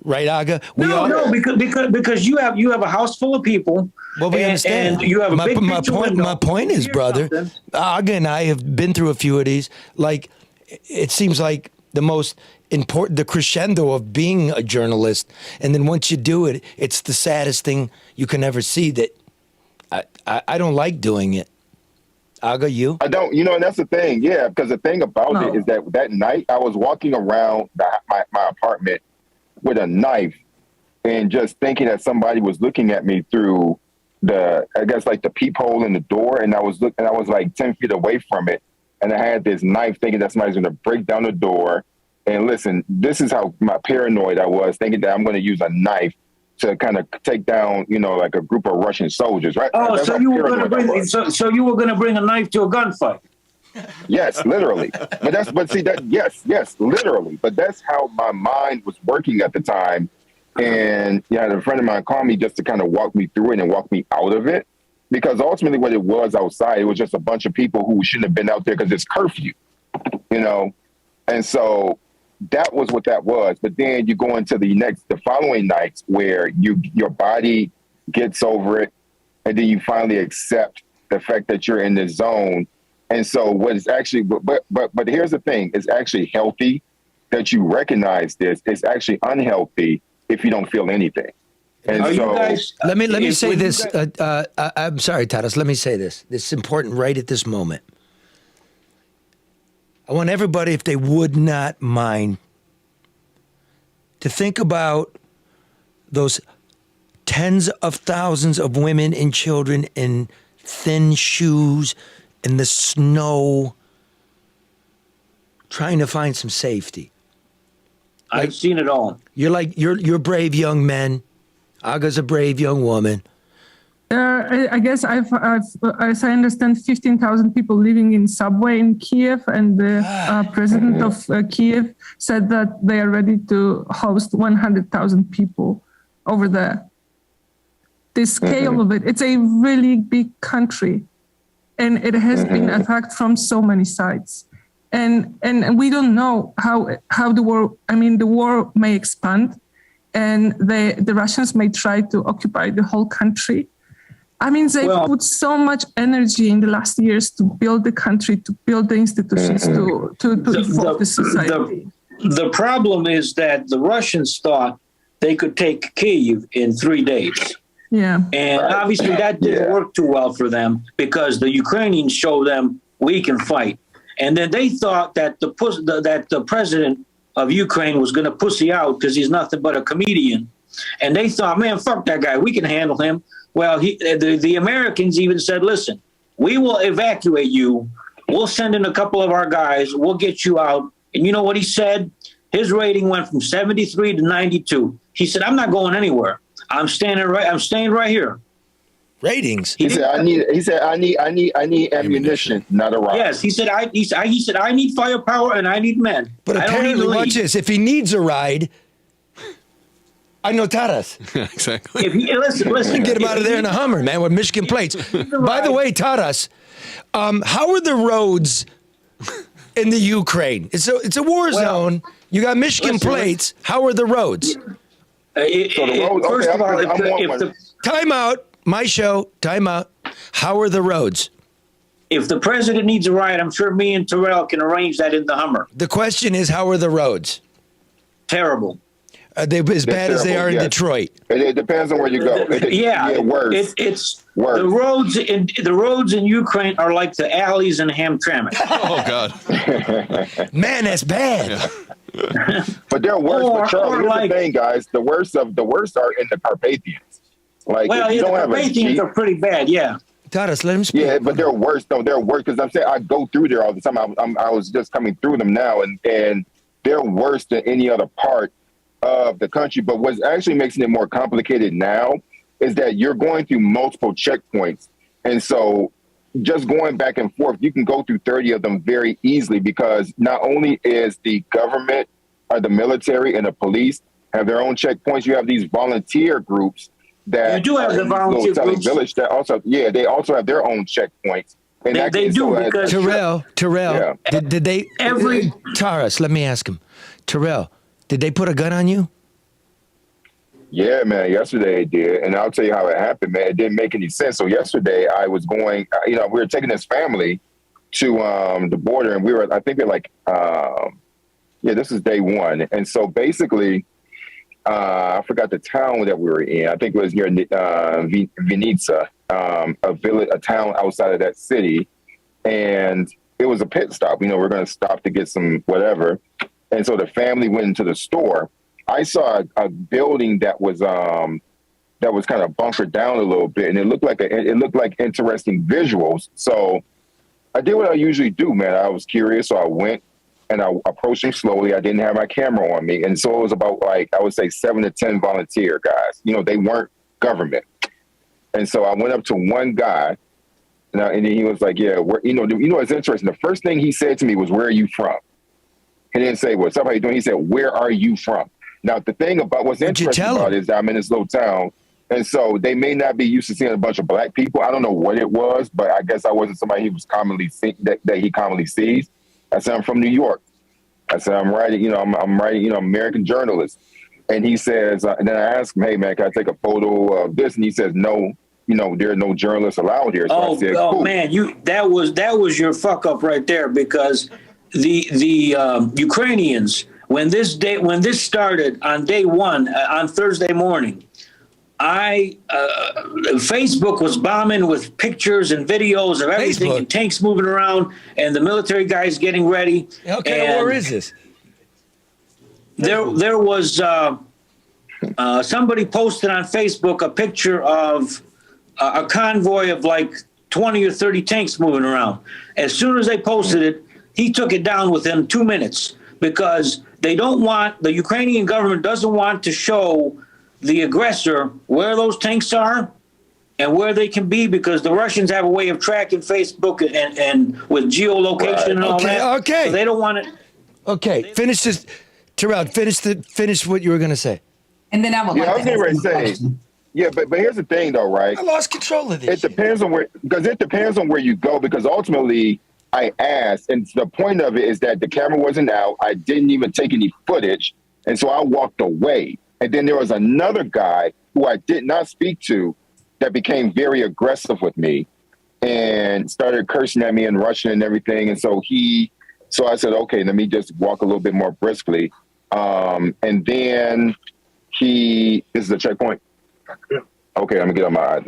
Right, Aga? No, because you have a house full of people. Well, we understand. And you have a big picture window. My point is, brother, Aga and I have been through a few of these. Like, it seems like the most important, the crescendo of being a journalist. And then once you do it, it's the saddest thing you can ever see. That I don't like doing it. Aga, you? I don't, and that's the thing. Yeah, because the thing about it is that night I was walking around my apartment with a knife, and just thinking that somebody was looking at me through the peephole in the door, and I was like 10 feet away from it, and I had this knife, thinking that somebody's going to break down the door. And listen, this is how paranoid I was, thinking that I'm going to use a knife to kind of take down, like a group of Russian soldiers, right? Oh, so you were going to bring a knife to a gunfight? Yes, literally. Yes, literally. But that's how my mind was working at the time. And a friend of mine called me just to kind of walk me through it and walk me out of it. Because ultimately what it was outside, it was just a bunch of people who shouldn't have been out there because it's curfew, And so that was what that was. But then you go into the following nights where your body gets over it, and then you finally accept the fact that you're in this zone. And so what is actually, but here's the thing, it's actually healthy that you recognize this. It's actually unhealthy if you don't feel anything. And let me say this. I'm sorry, Taras. Let me say this. This is important right at this moment. I want everybody, if they would not mind, to think about those tens of thousands of women and children in thin shoes in the snow, trying to find some safety. I've seen it all. You're brave young men. Aga's a brave young woman. I guess as I understand, 15,000 people living in subway in Kiev, and the president of Kiev said that they are ready to host 100,000 people over there. The scale of it, it's a really big country, and it has been attacked from so many sides. And we don't know how the war may expand, and the Russians may try to occupy the whole country. They put so much energy in the last years to build the country, to build the institutions, to evolve the society. The problem is that the Russians thought they could take Kyiv in 3 days. Yeah. And obviously that didn't work too well for them, because the Ukrainians showed them we can fight. And then they thought that the president of Ukraine was going to pussy out because he's nothing but a comedian And they thought, man, fuck that guy. We can handle him. Well, the Americans even said, listen, we will evacuate you. We'll send in a couple of our guys. We'll get you out. And you know what he said? His rating went from 73 to 92. He said, I'm not going anywhere. I'm staying right here. Ratings. He said, I need ammunition, not a rock. Yes, he said, I need firepower and I need men. But apparently, watch this. If he needs a ride, I know Taras. Exactly. If he, listen, get him out of there in a Hummer, man, with Michigan plates. By the way, Taras, how are the roads in the Ukraine? It's a war zone. You got Michigan plates. How are the roads? First of all, time out. My show. Time out. How are the roads? If the president needs a ride, I'm sure me and Terrell can arrange that in the Hummer. The question is, how are the roads? Terrible. Are they as bad as they are in Detroit? It depends on where you go. Worse. It's worse. The roads in Ukraine are like the alleys in Hamtramck. Oh God, man, that's bad. But they're worse. But Charles, here's the thing, guys. The worst are in the Carpathians. Like, well, if you the don't have Carpathians are pretty bad. Yeah. Taras, let him speak. Yeah, but they're worse. No, they're worse because I'm saying I go through there all the time. I was just coming through them now, and they're worse than any other part of the country. But what's actually making it more complicated now is that you're going through multiple checkpoints. And so just going back and forth, you can go through 30 of them very easily because not only is the government or the military and the police have their own checkpoints, you have these volunteer groups that you do have the volunteer groups. Village that also, they also have their own checkpoints. And they do because Terrell, did they Taras, let me ask him. Terrell, did they put a gun on you? Yeah, man, yesterday it did. And I'll tell you how it happened, man. It didn't make any sense. So yesterday I was going, we were taking this family to the border and I think they're like, this is day one. And so basically, I forgot the town that we were in. I think it was near Vinica, a town outside of that city. And it was a pit stop. We're going to stop to get some whatever. And so the family went into the store. I saw a building that was kind of bunkered down a little bit, and it looked like interesting visuals. So I did what I usually do, man. I was curious, so I went and I approached him slowly. I didn't have my camera on me, and so it was about I would say 7 to 10 volunteer guys. They weren't government, and so I went up to one guy, and then he was like, "Yeah, it's interesting." The first thing he said to me was, "Where are you from?" He didn't say, "What's up? How you doing?" He said, "Where are you from?" Now, the thing about what's interesting about it is that I'm in this little town, and so they may not be used to seeing a bunch of black people. I don't know what it was, but I guess I wasn't somebody he was commonly that he commonly sees. I said, "I'm from New York." I said, "I'm writing, I'm writing, American journalist." And he says, and then I asked him, "Hey, man, can I take a photo of this?" And he says, "No, there are no journalists allowed here." So I said, cool. Man, that was your fuck up right there because the Ukrainians. When this started on day one, on Thursday morning, Facebook was bombing with pictures and videos of everything and tanks moving around and the military guys getting ready. Okay, where is this? There was somebody posted on Facebook a picture of a convoy of like 20 or 30 tanks moving around. As soon as they posted it, he took it down within 2 minutes because the Ukrainian government doesn't want to show the aggressor where those tanks are and where they can be because the Russians have a way of tracking Facebook and with geolocation and all that. Okay. So they don't want it. Okay. Finish this. Terrell, finish what you were going to say. And then I will. I was getting ready to say. Yeah, but here's the thing though, right? I lost control of this. It depends on where you go because ultimately I asked, and the point of it is that the camera wasn't out. I didn't even take any footage. And so I walked away. And then there was another guy who I did not speak to that became very aggressive with me and started cursing at me in Russian and everything. And so I said, okay, let me just walk a little bit more briskly. And then this is the checkpoint. Okay, let me get on my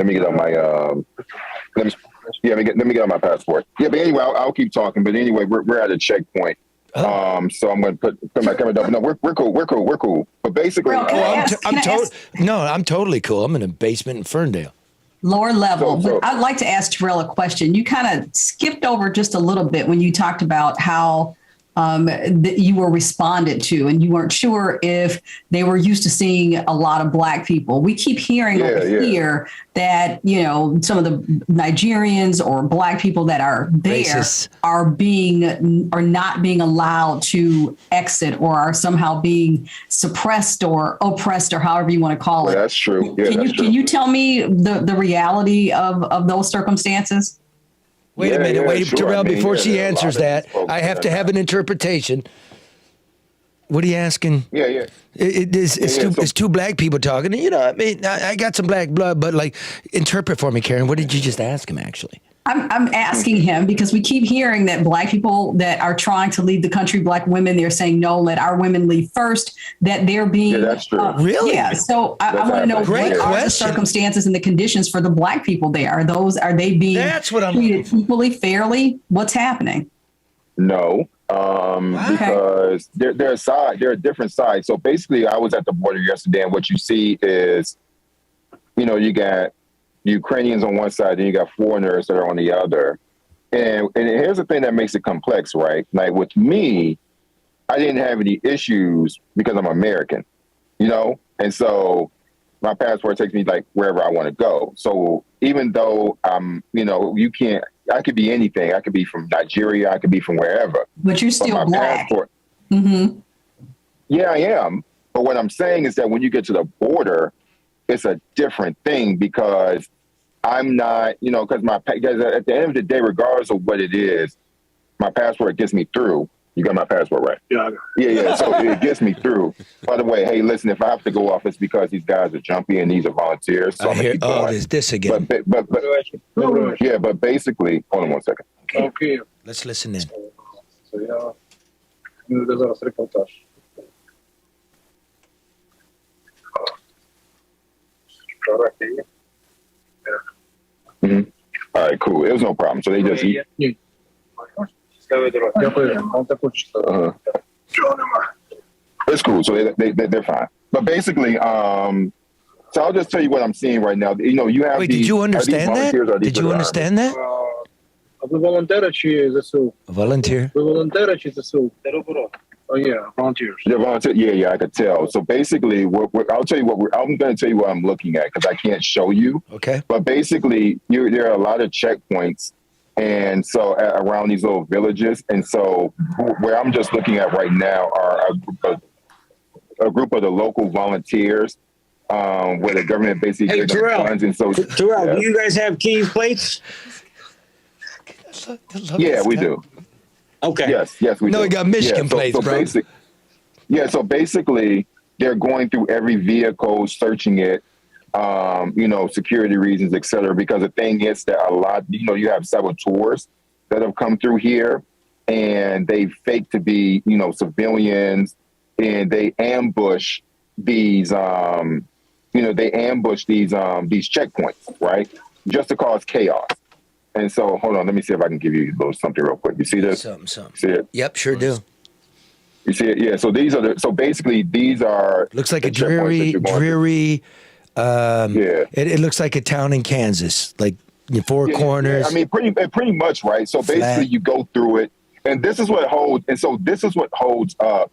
passport. Yeah, but anyway, I'll keep talking. But anyway, we're at a checkpoint, So I'm going to put my camera down. No, we're cool. But basically, I'm totally cool. I'm in a basement in Ferndale. Lower level, but I'd like to ask Terrell a question. You kind of skipped over just a little bit when you talked about how that you were responded to, and you weren't sure if they were used to seeing a lot of Black people. We keep hearing over here that, you know, some of the Nigerians or Black people that are there are not being allowed to exit, or are somehow being suppressed or oppressed, or however you want to call it. That's true. Yeah, can you tell me the reality of those circumstances? Wait a minute, Terrell, before she answers that, I have to have an interpretation. What are you asking? It's two Black people talking. You know, I mean, I got some Black blood, but like, interpret for me, Karen. What did you just ask him, actually? I'm asking him because we keep hearing that Black people that are trying to leave the country, Black women, they're saying, no, let our women leave first, that they're being... Yeah, that's true. Really? Yeah, so I want to know what are the circumstances and the conditions for the Black people there? Are they being treated equally, fairly? What's happening? No, because there are different sides. So basically, I was at the border yesterday, and what you see is, you know, you got Ukrainians on one side, and you got foreigners that are on the other. And here's the thing that makes it complex, right? Like with me, I didn't have any issues because I'm American, you know? And so my passport takes me like wherever I want to go. So even though you know, I could be anything. I could be from Nigeria. I could be from wherever. But you're still Black. Passport, yeah, I am. But what I'm saying is that when you get to the border, it's a different thing, because I'm not, you know, because at the end of the day, regardless of what it is, my passport gets me through. You got my passport, right? Yeah. Yeah. So it gets me through. By the way, hey, listen, if I have to go off, it's because these guys are jumpy and these are volunteers. So this again. But basically, hold on one second. Okay. Let's listen in. All right, cool. It was no problem. So they just it's cool. So they're fine. But basically, so I'll just tell you what I'm seeing right now. You know, you have. Wait, did you understand that? Did you understand that? Volunteer. Oh yeah, volunteers. Yeah, volunteer. Yeah, I could tell. So basically, I'll tell you I'm going to tell you what I'm looking at, because I can't show you. Okay. But basically, there are a lot of checkpoints, and so around these little villages, and so where I'm just looking at right now are a group of the local volunteers, where the government basically gives them funds, and so. Terrell, do you guys have Key plates? Yeah, we do. Okay. Yes, we do. No, we got Michigan plates, bro. So basically, they're going through every vehicle, searching it, you know, security reasons, et cetera, because the thing is that you have several tours that have come through here, and they fake to be, you know, civilians, and they ambush these, these checkpoints, right? Just to cause chaos. And so, hold on, let me see if I can give you a little something real quick. You see this? Something. See it? Yep, sure do. You see it? Yeah. So basically these are. Looks like a dreary. It looks like a town in Kansas, like four corners. Yeah, I mean, pretty much, right? So basically, you go through it, and this is what holds up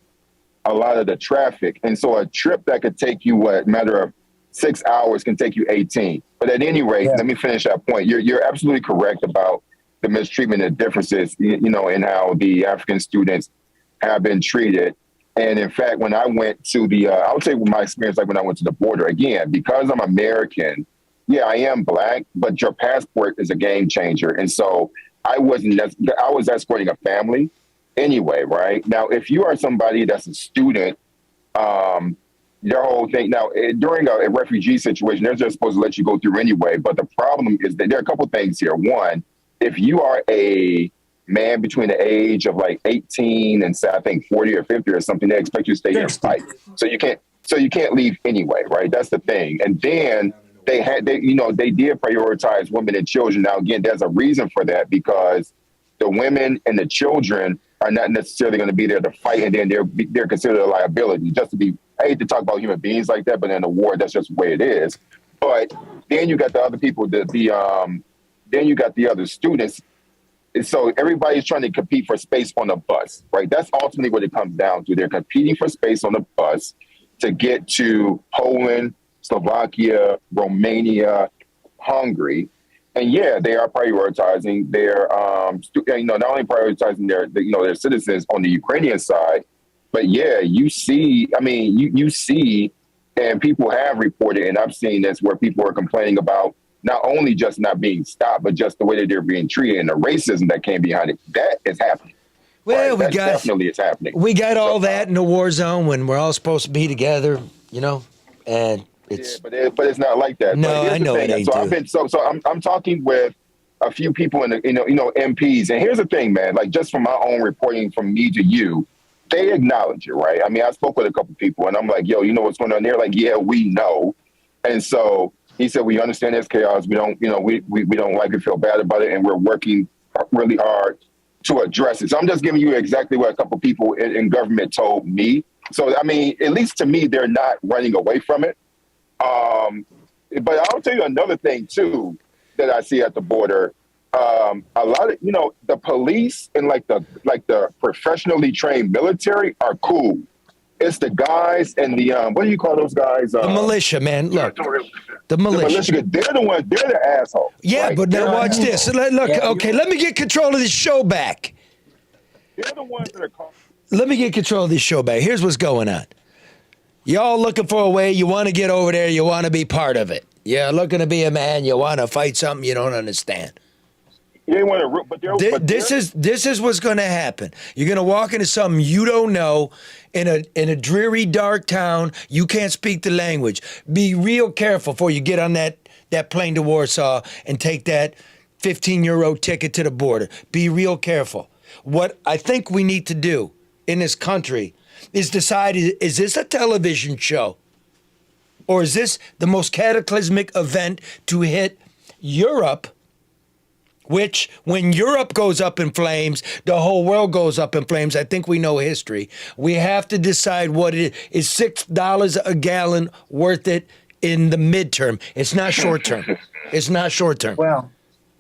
a lot of the traffic. And so a trip that could take you a matter of 6 hours can take you 18. But at any rate, let me finish that point. You're absolutely correct about the mistreatment and differences, you know, in how the African students have been treated. And in fact, when I went to I would say my experience, like when I went to the border, again, because I'm American, yeah, I am Black, but your passport is a game changer. And so I was escorting a family anyway, right? Now, if you are somebody that's a student, their whole thing. Now, during a refugee situation, they're just supposed to let you go through anyway. But the problem is that there are a couple things here. One, if you are a man between the age of like 18 and say, I think 40 or 50 or something, they expect you to stay here and fight. So you can't leave anyway, right? That's the thing. And then they did prioritize women and children. Now, again, there's a reason for that, because the women and the children are not necessarily going to be there to fight, and then they're considered a liability. Just to be, I hate to talk about human beings like that, but in a war, that's just the way it is. But then you got the other people, then you got the other students. And so everybody's trying to compete for space on the bus, right? That's ultimately what it comes down to. They're competing for space on the bus to get to Poland, Slovakia, Romania, Hungary. And yeah, they are prioritizing their, not only prioritizing their citizens on the Ukrainian side, but yeah, you see, you see, and people have reported, and I've seen this where people are complaining about not only just not being stopped, but just the way that they're being treated and the racism that came behind it. That is happening. Well, right? Definitely it's happening. We got all that in the war zone when we're all supposed to be together, and it's. Yeah, but it's not like that. No, I know it ain't. So I'm talking with a few people in the MPs, and here's the thing, man. Like just from my own reporting from me to you, they acknowledge it, right? I mean, I spoke with a couple people, and I'm like, yo, you know what's going on there? Like, yeah, we know, and so. He said, we understand this chaos. We don't, we don't like it, feel bad about it, and we're working really hard to address it. So I'm just giving you exactly what a couple people in government told me. So, I mean, at least to me, they're not running away from it. But I'll tell you another thing, too, that I see at the border. A lot of, the police and like the professionally trained military are cool. It's the guys and the what do you call those guys? The militia, man. Look, the militia. They're the ones. They're the assholes. Yeah, right? But now watch this. Look, okay, let me get control of this show back. They're the ones that are called. Let me get control of this show back. Here's what's going on. Y'all looking for a way. You want to get over there. You want to be part of it. You're looking to be a man. You want to fight something you don't understand. They want to, this is what's going to happen. You're going to walk into something you don't know in a dreary, dark town. You can't speak the language. Be real careful before you get on that plane to Warsaw and take that 15-euro ticket to the border. Be real careful. What I think we need to do in this country is decide, is this a television show? Or is this the most cataclysmic event to hit Europe? Which, when Europe goes up in flames, the whole world goes up in flames. I think we know history. We have to decide what it is. $6 a gallon worth it in the midterm? It's not short term. It's not short term. Well,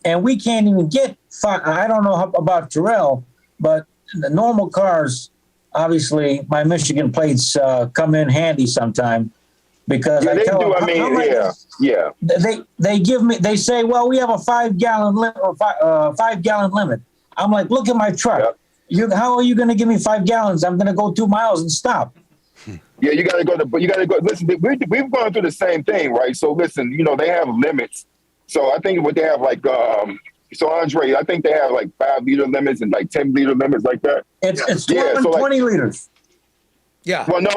and we can't even get, I don't know about Terrell, but the normal cars, obviously, my Michigan plates come in handy sometime. Because yeah, they give me, they say, well, we have a 5 gallon limit or 5 gallon limit. I'm like, look at my truck. Yep. How are you going to give me 5 gallons? I'm going to go 2 miles and stop. Yeah, you got to go. Listen, we've gone through the same thing, right? So listen, they have limits. So I think what they have so Andre, I think they have like 5-liter limits and like 10-liter limits like that. It's 20 liters. Yeah. Well, no,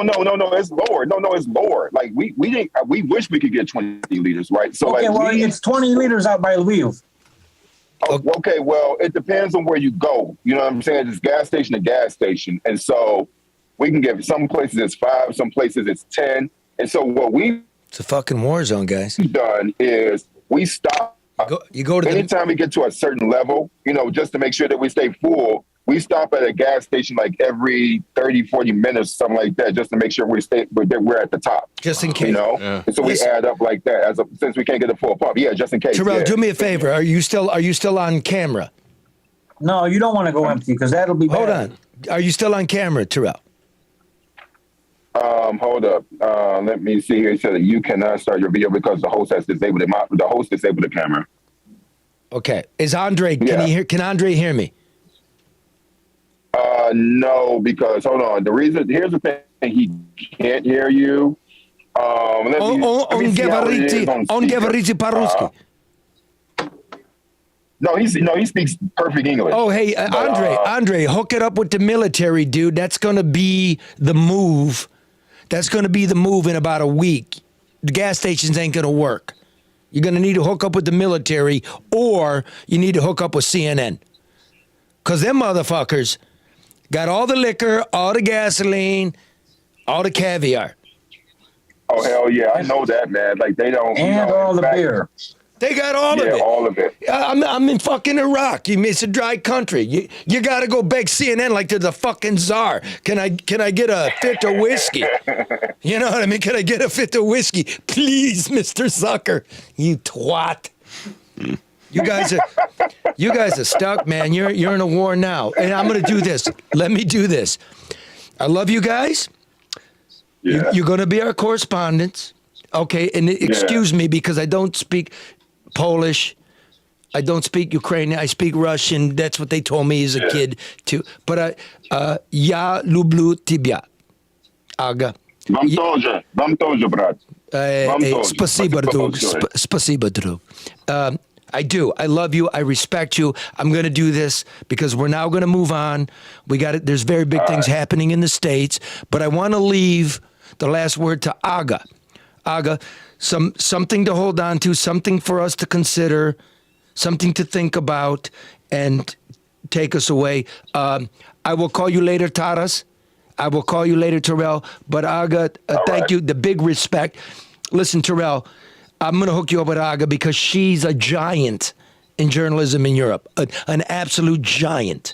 it's lower. No, it's lower. Like we wish we could get 20 liters, right? So it's 20 liters out by Lviv. Okay, well, it depends on where you go. You know what I'm saying? It's gas station to gas station. And so we can get some places it's 5, some places it's 10. And so it's a fucking war zone, guys. Done is we stop. You go to anytime we get to a certain level, just to make sure that we stay full. We stop at a gas station like every 30, 40 minutes, something like that, just to make sure we're at the top. Just in case. And so we add up like that since we can't get a full pump. Yeah, just in case. Terrell, do me a favor. Are you still on camera? No, you don't want to go empty because that'll be bad. Hold on. Are you still on camera, Terrell? Hold up. Let me see here. It said that you cannot start your video because the host has disabled it. The host disabled the camera. Okay. Is Andre? Can Andre hear me? No, because hold on. Here's the thing. He can't hear you. On No, he speaks perfect English. Oh, hey, Andre, hook it up with the military, dude. That's going to be the move. That's going to be the move in about a week. The gas stations ain't going to work. You're going to need to hook up with the military, or you need to hook up with CNN. Because them motherfuckers got all the liquor, all the gasoline, all the caviar. Oh, hell yeah. I know that, man. Like, they don't. And all the beer. They got all of it. all of it. I'm in fucking Iraq. It's a dry country. You got to go beg CNN like they're the fucking czar. Can I get a fifth of whiskey? You know what I mean? Can I get a fifth of whiskey, please, Mr. Zucker? You twat. You guys are stuck, man. You're in a war now, and I'm gonna do this. Let me do this. I love you guys. Yeah. You're gonna be our correspondents, okay? And excuse me because I don't speak Polish. I don't speak Ukrainian. I speak Russian. That's what they told me as a kid too. But я люблю тебя, Aga. Вам тоже, брат. Спасибо, друг. Спасибо, друг. I do. I love you. I respect you. I'm going to do this because we're now going to move on. We got it. There's very big things happening in the States, but I want to leave the last word to Aga. Aga, something to hold on to, something for us to consider, something to think about, and take us away. I will call you later, Taras. I will call you later, Terrell. But Aga, thank you. The big respect. Listen, Terrell, I'm going to hook you up with Aga because she's a giant in journalism in Europe, an absolute giant.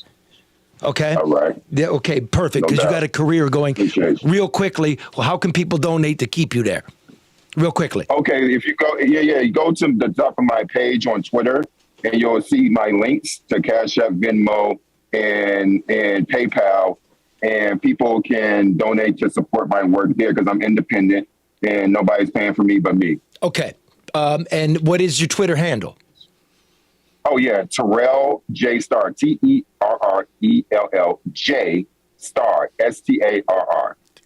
Okay? All right. Yeah, okay, perfect, because you got a career going. Real quickly, well, how can people donate to keep you there? Real quickly. Okay, if you go, you go to the top of my page on Twitter, and you'll see my links to Cash App, Venmo, and PayPal, and people can donate to support my work there because I'm independent and nobody's paying for me but me. Okay. And what is your Twitter handle? Oh, yeah. Terrell J Starr. Terrell J Starr. Starr.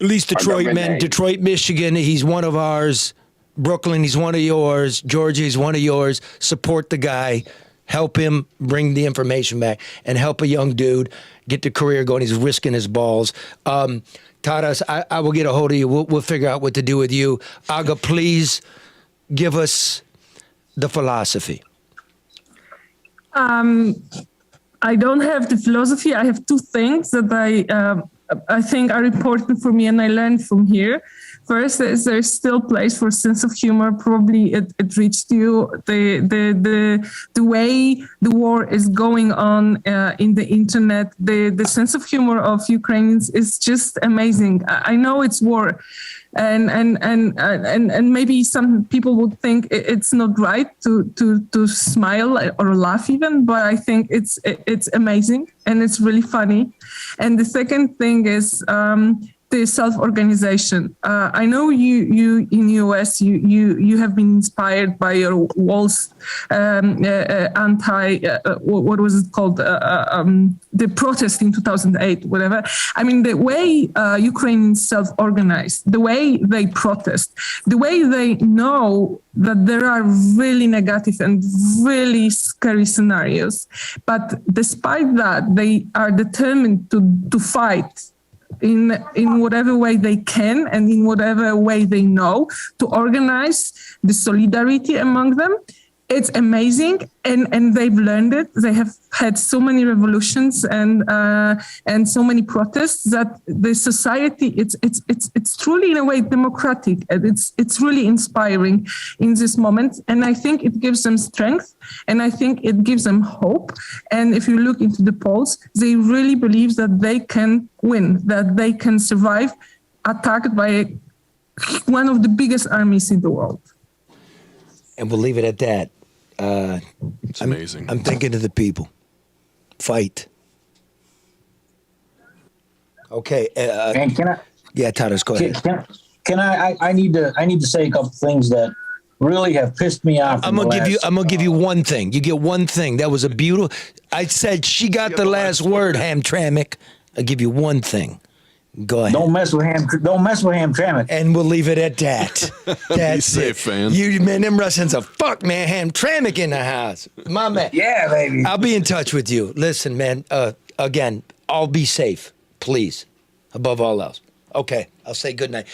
At least Detroit, man. Detroit, Michigan. He's one of ours. Brooklyn, he's one of yours. Georgia, he's one of yours. Support the guy. Help him bring the information back and help a young dude get the career going. He's risking his balls. Taras, I will get a hold of you. We'll figure out what to do with you. Aga, please give us the philosophy. I don't have the philosophy. I have two things that I think are important for me and I learned from here. First is there's still place for sense of humor. Probably it reached you. The way the war is going on in the internet, the sense of humor of Ukrainians is just amazing. I know it's war, and maybe some people would think it's not right to smile or laugh even, but I think it's amazing and it's really funny. And the second thing is the self-organization. I know you in the US, you have been inspired by your walls what was it called? The protest in 2008, whatever. I mean, the way Ukrainians self-organize, the way they protest, the way they know that there are really negative and really scary scenarios. But despite that, they are determined to fight in whatever way they can and in whatever way they know to organize the solidarity among them. It's amazing, and they've learned it. They have had so many revolutions and so many protests that the society it's truly in a way democratic. It's really inspiring in this moment, and I think it gives them strength, and I think it gives them hope. And if you look into the polls, they really believe that they can win, that they can survive attacked by one of the biggest armies in the world. And we'll leave it at that. It's amazing. I'm thinking of the people. Fight. Okay. And can I? Yeah, Taras, go ahead. Can I? I need to say a couple things that really have pissed me off. I'm gonna give you one thing. You get one thing. That was a beautiful. I said she got the last word, Hamtramck. I'll give you one thing. Go ahead. Don't mess with Hamtramck. And we'll leave it at that. That's Be safe, man. Man, them Russians are fuck, man. Hamtramck in the house. My man. Yeah, baby. I'll be in touch with you. Listen, man, again, I'll be safe, please, above all else. Okay, I'll say good night.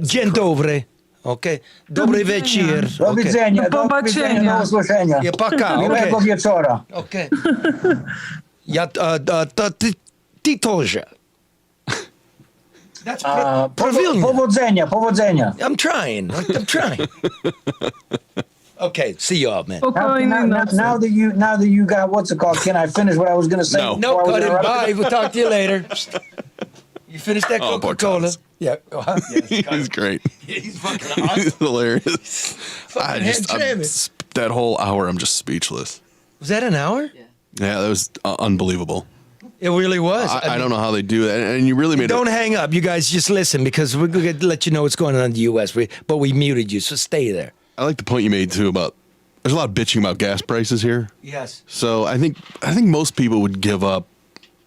Dzień dobry. Okay. Dobry wieczór. Do widzenia. Do powodzenia. Do usłyszenia. Nie, paka. Miłego wieczora. Okay. Ja, ty тоже. That's Powodzenia. I'm trying. Okay, see y'all, man. Now that you got what's it called? Can I finish what I was going to say? No, cut it. Bye. We'll talk to you later. You finished that Coca-Cola? Yeah. He's great. He's fucking awesome. He's hilarious. That whole hour, I'm just speechless. Was that an hour? Yeah, that was unbelievable. It really was. I don't know how they do that. And you really made Don't hang up. You guys just listen because we're going to let you know what's going on in the U.S. But we muted you, so stay there. I like the point you made, too, about there's a lot of bitching about gas prices here. Yes. So I think most people would give up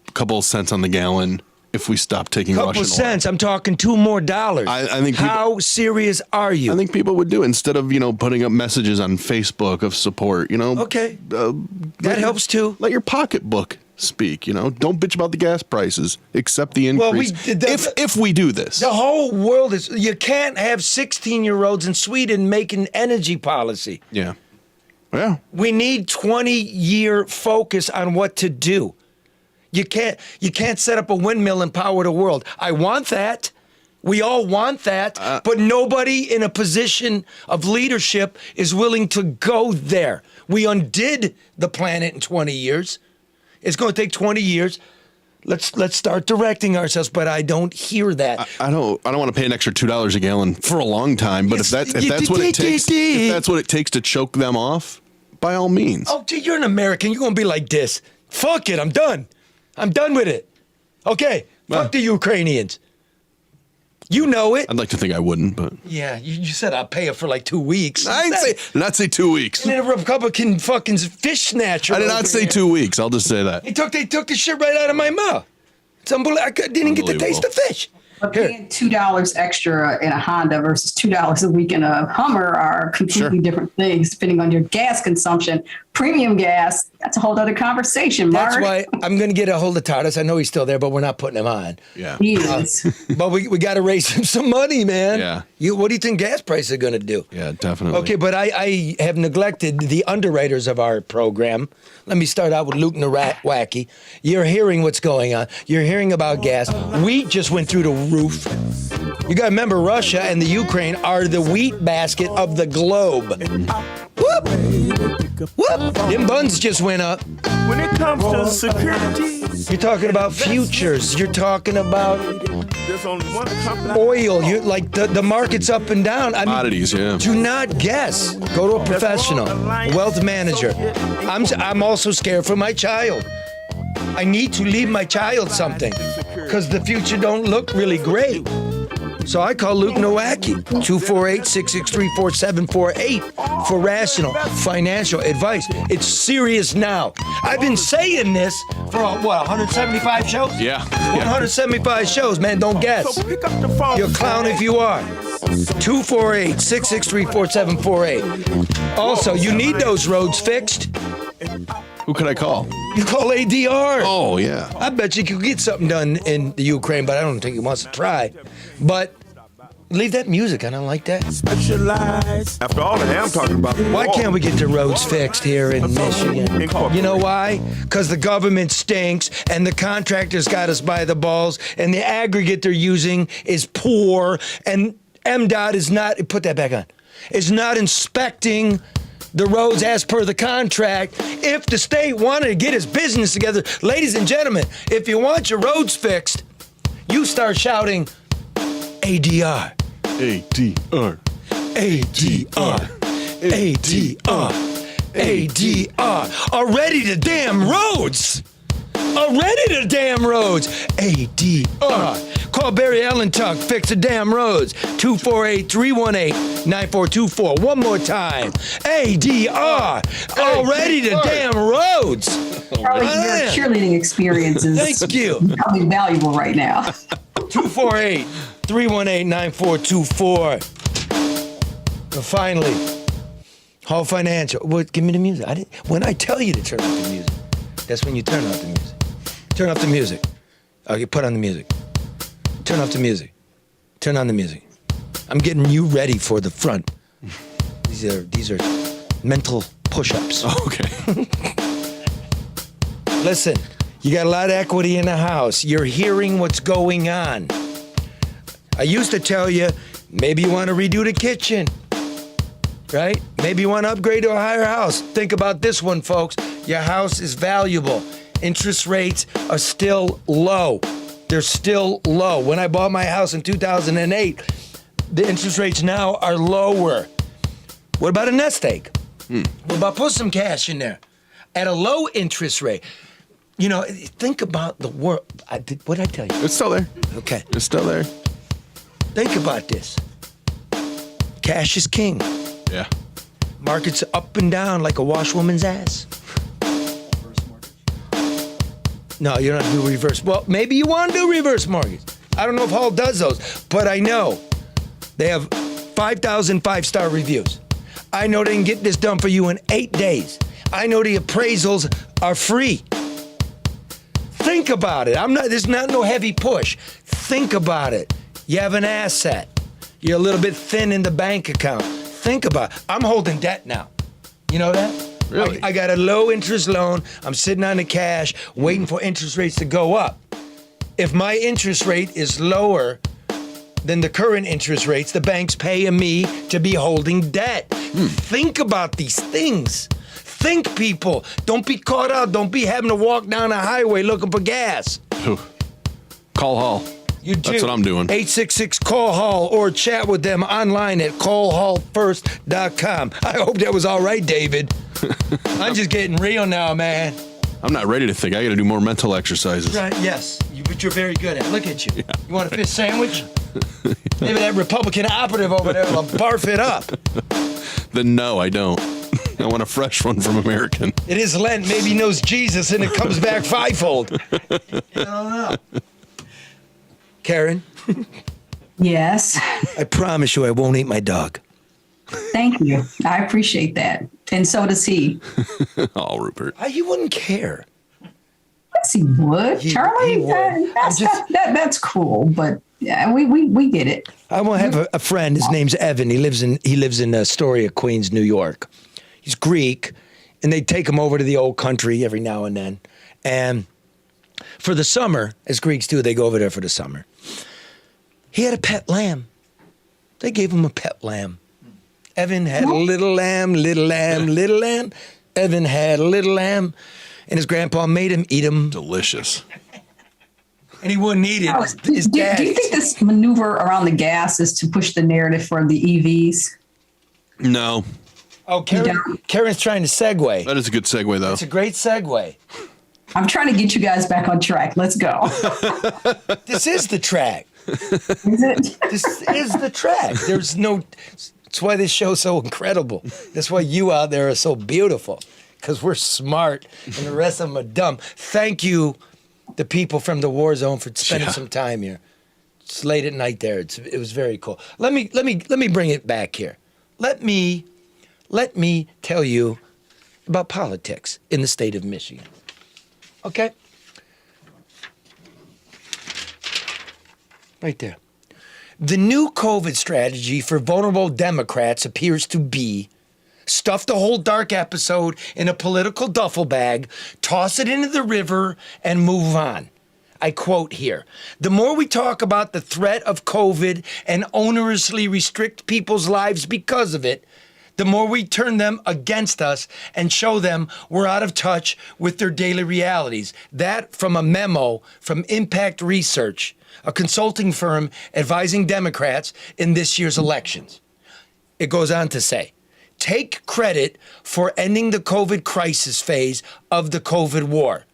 a couple of cents on the gallon if we stopped taking Russian oil. Couple cents. I'm talking $2 more. I think how serious are you? I think people would do it instead of putting up messages on Facebook of support. Okay, that helps too. Let your pocketbook speak. Don't bitch about the gas prices. Accept the increase. Well, if we do this, the whole world is. You can't have 16-year-olds in Sweden making energy policy. Yeah. Yeah. We need 20-year focus on what to do. You can't set up a windmill and power the world. I want that. We all want that, but nobody in a position of leadership is willing to go there. We undid the planet in 20 years. It's going to take 20 years. Let's start directing ourselves, but I don't hear that. I don't want to pay an extra $2 a gallon for a long time, but if that's what it takes to choke them off, by all means. Oh, dude, you're an American. You're going to be like this. Fuck it. I'm done. I'm done with it. Okay. Fuck the Ukrainians. You know it. I'd like to think I wouldn't, but yeah, you said I'll pay it for like 2 weeks. I didn't say 2 weeks. And then a Republican fucking fish snatcher. I did not say 2 weeks. I'll just say that. They took the shit right out of my mouth. It's unbelievable. I didn't get to taste the fish. But paying $2 extra in a Honda versus $2 a week in a Hummer are completely different things, depending on your gas consumption. Premium gas, that's a whole other conversation, Mark. That's why I'm going to get a hold of Taras. I know he's still there, but we're not putting him on. Yeah. He is. But we got to raise him some money, man. Yeah. What do you think gas prices are going to do? Yeah, definitely. Okay, but I have neglected the underwriters of our program. Let me start out with Luke Nowacki. You're hearing what's going on. You're hearing about gas. Wheat just went through the roof. You got to remember, Russia and the Ukraine are the wheat basket of the globe. Whoop! Whoop! Them buns just went up. When it comes to security, you're talking about futures. You're talking about there's only one company. Oil. You like the market's up and down. Commodities, yeah. Do not guess. Go to a professional, wealth manager. I'm also scared for my child. I need to leave my child something because the future don't look really great. So I call Luke Nowacki, 248-663-4748 for rational financial advice. It's serious now. I've been saying this for, 175 shows? Yeah. 175 shows, man, don't guess. So pick up the phone. You're a clown if you are. 248-663-4748. Also, you need those roads fixed. Who could I call? You call ADR. Oh, yeah. I bet you could get something done in the Ukraine, but I don't think he wants to try. But leave that music. I don't like that. After all that I'm talking about. Why can't we get the roads fixed here in Michigan? You know why? Because the government stinks and the contractors got us by the balls and the aggregate they're using is poor and MDOT is not, put that back on, is not inspecting the roads as per the contract. If the state wanted to get its business together, ladies and gentlemen, if you want your roads fixed, you start shouting ADR. ADR. ADR. ADR. ADR. Already the damn roads. Already the damn roads. ADR. Call Barry Allentuck. Fix the damn roads. 248-318-9424. One more time. ADR. Already the damn roads. Probably your cheerleading experience is Thank you. probably valuable right now. 248-318-9424. And finally, Hall Financial. Well, give me the music. When I tell you to turn off the music, that's when you turn off the music. Turn off the music. Okay, put on the music. Turn off the music. Turn on the music. I'm getting you ready for the front. These are mental push-ups. Okay. Listen, you got a lot of equity in the house. You're hearing what's going on. I used to tell you, maybe you want to redo the kitchen. right? Maybe you want to upgrade to a higher house. Think about this one, folks. Your house is valuable. Interest rates are still low. They're still low. When I bought my house in 2008, the interest rates now are lower. What about a nest egg? What about put some cash in there at a low interest rate? You know, think about the world. What did I tell you? It's still there. Okay. It's still there. Think about this. Cash is king. Yeah. Markets up and down like a washwoman's ass. No, you don't do reverse. Well, maybe you want to do reverse mortgage. I don't know if Hall does those, but I know they have 5,000 five-star reviews. I know they can get this done for you in 8 days. I know the appraisals are free. Think about it. There's not no heavy push. Think about it. You have an asset. You're a little bit thin in the bank account. Think about it. I'm holding debt now. You know that? Really? I got a low interest loan. I'm sitting on the cash, waiting for interest rates to go up. If my interest rate is lower than the current interest rates, the bank's paying me to be holding debt. Think about these things. Think, people. Don't be caught out. Don't be having to walk down a highway looking for gas. Call Hall. You do. That's what I'm doing. 866-CALL-HALL or chat with them online at callhallfirst.com. I hope that was all right, David. I'm just getting real now, man. I'm not ready to think. I got to do more mental exercises. Right, yes. But you're very good at it. Look at you. Yeah. You want a fish sandwich? Maybe that Republican operative over there will barf it up. Then no, I don't. I want a fresh one from American. It is Lent. Maybe he knows Jesus and it comes back fivefold. I don't know. Karen? Yes. I promise you I won't eat my dog. Thank you. I appreciate that. And so does he. Oh, Rupert. He wouldn't care. Yes, he would. Charlie, he would. That's cool, but yeah, we get it. I want to have a friend. His name's Evan. He lives in Astoria, Queens, New York. He's Greek, and they take him over to the old country every now and then. And for the summer, as Greeks do, they go over there for the summer. He had a pet lamb. They gave him a pet lamb. Evan had a little lamb, little lamb, little lamb. Evan had a little lamb, and his grandpa made him eat him. Delicious. And he wouldn't eat it. His Do dad. you think this maneuver around the gas is to push the narrative for the EVs? No. Oh, Karen's trying to segue. That is a good segue, though. It's a great segue. I'm trying to get you guys back on track. Let's go. This is the track. Is it? This is the track. There's no... That's why this show's so incredible. That's why you out there are so beautiful. Because we're smart and the rest of them are dumb. Thank you, the people from the war zone, for spending some time here. It's late at night there. It was very cool. Let me bring it back here. Let me tell you about politics in the state of Michigan. Okay? Right there. The new COVID strategy for vulnerable Democrats appears to be stuff the whole dark episode in a political duffel bag, toss it into the river, and move on. I quote here, "The more we talk about the threat of COVID and onerously restrict people's lives because of it, the more we turn them against us and show them we're out of touch with their daily realities." That from a memo from Impact Research, a consulting firm advising Democrats in this year's elections. It goes on to say, take credit for ending the COVID crisis phase of the COVID war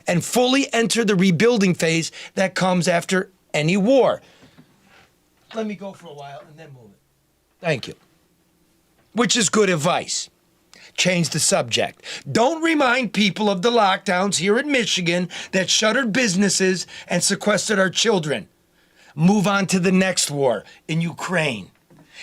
and fully enter the rebuilding phase that comes after any war. Let me go for a while and then move it. Thank you. Which is good advice. Change the subject. Don't remind people of the lockdowns here in Michigan that shuttered businesses and sequestered our children. Move on to the next war in Ukraine.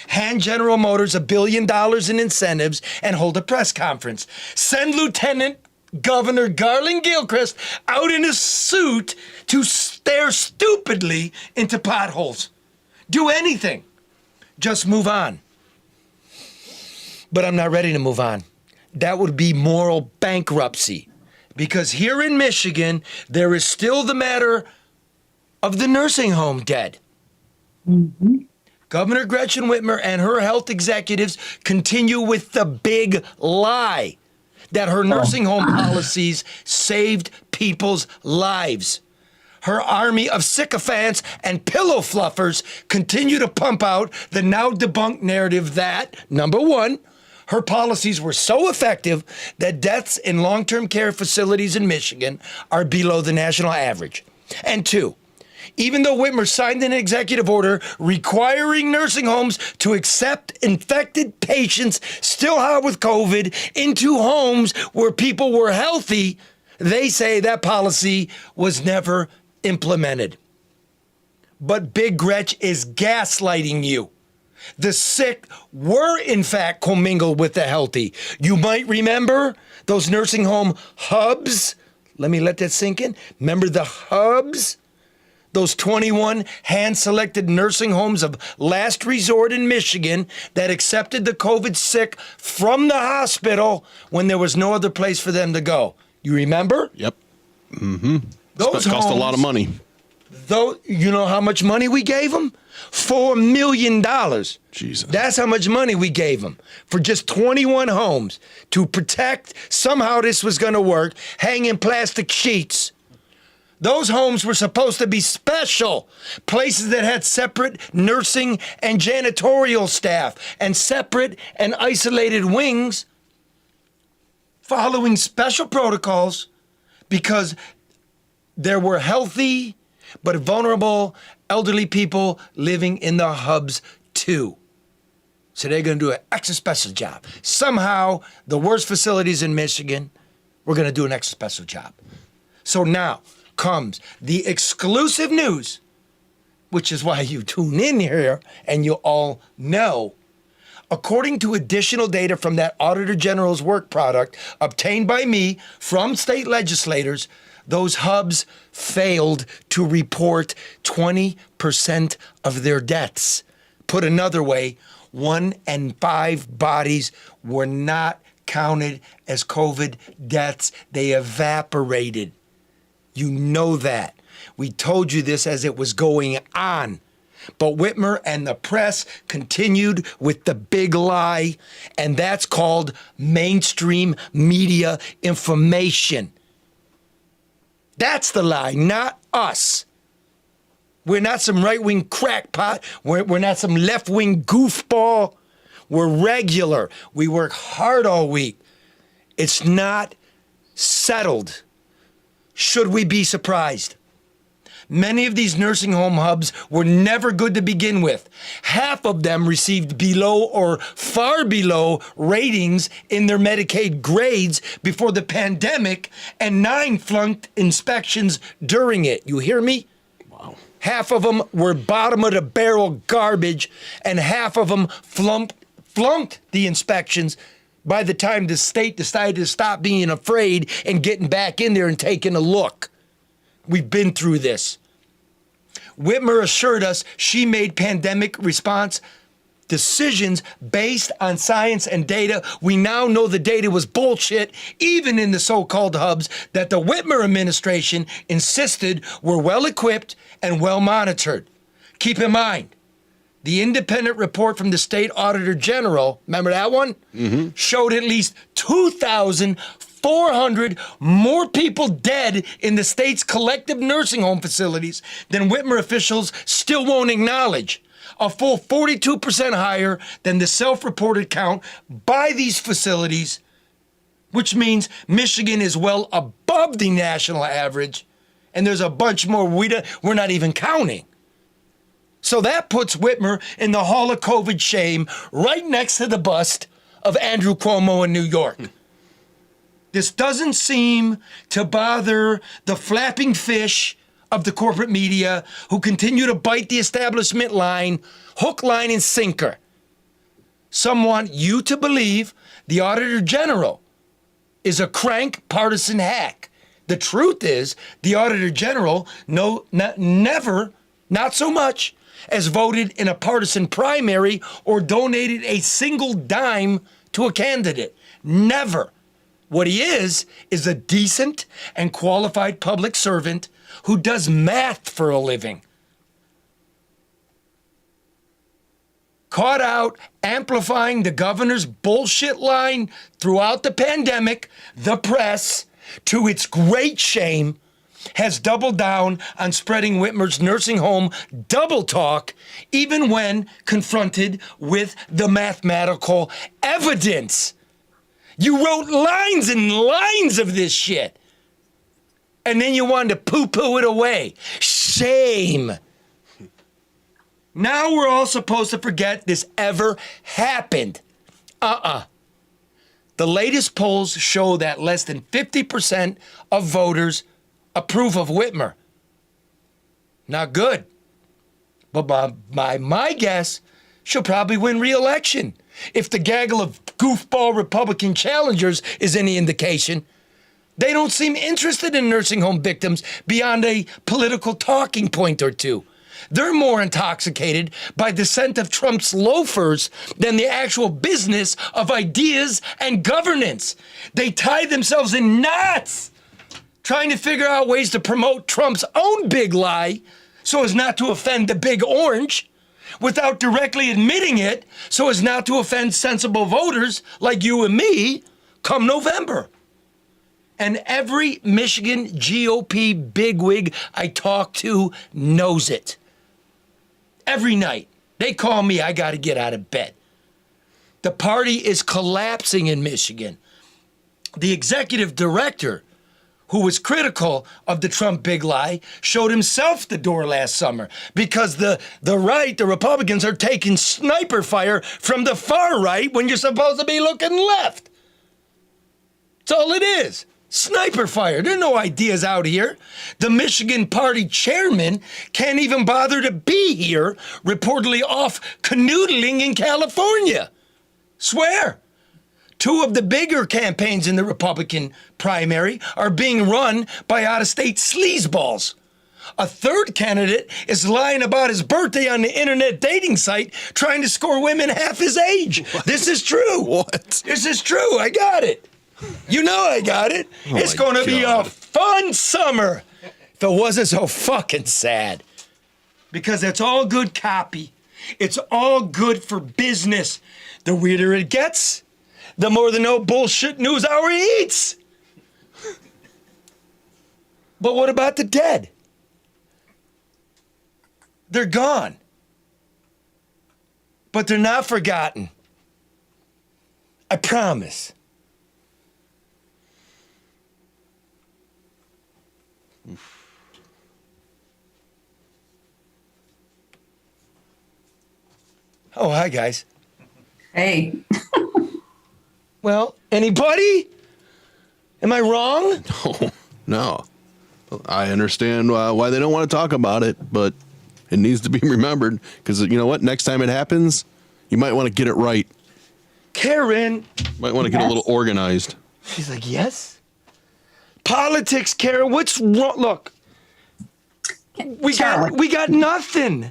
Hand General Motors $1 billion in incentives and hold a press conference. Send Lieutenant Governor Garland Gilchrist out in a suit to stare stupidly into potholes. Do anything. Just move on. But I'm not ready to move on. That would be moral bankruptcy. Because here in Michigan, there is still the matter of the nursing home dead. Mm-hmm. Governor Gretchen Whitmer and her health executives continue with the big lie that her nursing home policies saved people's lives. Her army of sycophants and pillow fluffers continue to pump out the now debunked narrative that, number one, her policies were so effective that deaths in long-term care facilities in Michigan are below the national average. And two, even though Whitmer signed an executive order requiring nursing homes to accept infected patients still hot with COVID into homes where people were healthy, they say that policy was never implemented. But Big Gretch is gaslighting you. The sick were, in fact, commingled with the healthy. You might remember those nursing home hubs. Let me let that sink in. Remember the hubs? Those 21 hand-selected nursing homes of last resort in Michigan that accepted the COVID sick from the hospital when there was no other place for them to go. You remember? Yep. Mm-hmm. Those cost homes, a lot of money. Though, you know how much money we gave them? $4 million. Jesus. That's how much money we gave them for just 21 homes to protect. Somehow this was going to work. Hanging plastic sheets. Those homes were supposed to be special, places that had separate nursing and janitorial staff and separate and isolated wings following special protocols because there were healthy but vulnerable elderly people living in the hubs too. So they're going to do an extra special job. Somehow, the worst facilities in Michigan, we're going to do an extra special job. So now comes the exclusive news, which is why you tune in here and you all know. According to additional data from that Auditor General's work product obtained by me from state legislators, those hubs failed to report 20% of their deaths. Put another way, 1 in 5 bodies were not counted as COVID deaths. They evaporated. You know that. We told you this as it was going on. But Whitmer and the press continued with the big lie, and that's called mainstream media information. That's the lie, not us. We're not some right-wing crackpot. We're not some left-wing goofball. We're regular. We work hard all week. It's not settled. Should we be surprised? Many of these nursing home hubs were never good to begin with. Half of them received below or far below ratings in their Medicaid grades before the pandemic, and 9 flunked inspections during it. You hear me? Wow. Half of them were bottom of the barrel garbage, and half of them flunked the inspections by the time the state decided to stop being afraid and getting back in there and taking a look. We've been through this. Whitmer assured us she made pandemic response decisions based on science and data. We now know the data was bullshit, even in the so-called hubs that the Whitmer administration insisted were well-equipped and well-monitored. Keep in mind, the independent report from the state auditor general, remember that one? Mm-hmm. Showed at least 2,400 more people dead in the state's collective nursing home facilities than Whitmer officials still won't acknowledge. A full 42% higher than the self-reported count by these facilities, which means Michigan is well above the national average, and there's a bunch more we're not even counting. So that puts Whitmer in the Hall of COVID shame right next to the bust of Andrew Cuomo in New York. This doesn't seem to bother the flapping fish of the corporate media who continue to bite the establishment line, hook, line, and sinker. Some want you to believe the Auditor General is a crank partisan hack. The truth is, the Auditor General never, not so much, as voted in a partisan primary or donated a single dime to a candidate. Never. What he is a decent and qualified public servant who does math for a living. caught out amplifying the governor's bullshit line throughout the pandemic, the press, to its great shame, has doubled down on spreading Whitmer's nursing home double talk, even when confronted with the mathematical evidence. You wrote lines and lines of this shit, and then you wanted to poo-poo it away. Shame. Now we're all supposed to forget this ever happened. The latest polls show that less than 50% of voters approve of Whitmer. Not good. But by my guess, she'll probably win re-election. If the gaggle of goofball Republican challengers is any indication, they don't seem interested in nursing home victims beyond a political talking point or two. They're more intoxicated by the scent of Trump's loafers than the actual business of ideas and governance. They tie themselves in knots trying to figure out ways to promote Trump's own big lie so as not to offend the big orange, without directly admitting it so as not to offend sensible voters like you and me come November. And every Michigan GOP bigwig I talk to knows it. Every night, they call me, I got to get out of bed. The party is collapsing in Michigan. The executive director, who was critical of the Trump big lie, showed himself the door last summer because the right, the Republicans, are taking sniper fire from the far right when you're supposed to be looking left. That's all it is. Sniper fire. There are no ideas out here. The Michigan party chairman can't even bother to be here, reportedly off canoodling in California. Swear. 2 of the bigger campaigns in the Republican primary are being run by out-of-state sleazeballs. A third candidate is lying about his birthday on the internet dating site, trying to score women half his age. What? This is true. What? This is true. I got it. You know I got it. It's going to be a fun summer if it wasn't so fucking sad. Because it's all good copy. It's all good for business. The weirder it gets, the more the no bullshit news hour eats. But what about the dead? They're gone. But they're not forgotten. I promise. Oh, hi, guys. Hey. Well, anybody? Am I wrong? No. I understand why they don't want to talk about it, but it needs to be remembered because you know what? Next time it happens, you might want to get it right. Karen. Might want to get a little organized. She's like, yes. Politics, Karen. What's wrong? Look, we got nothing.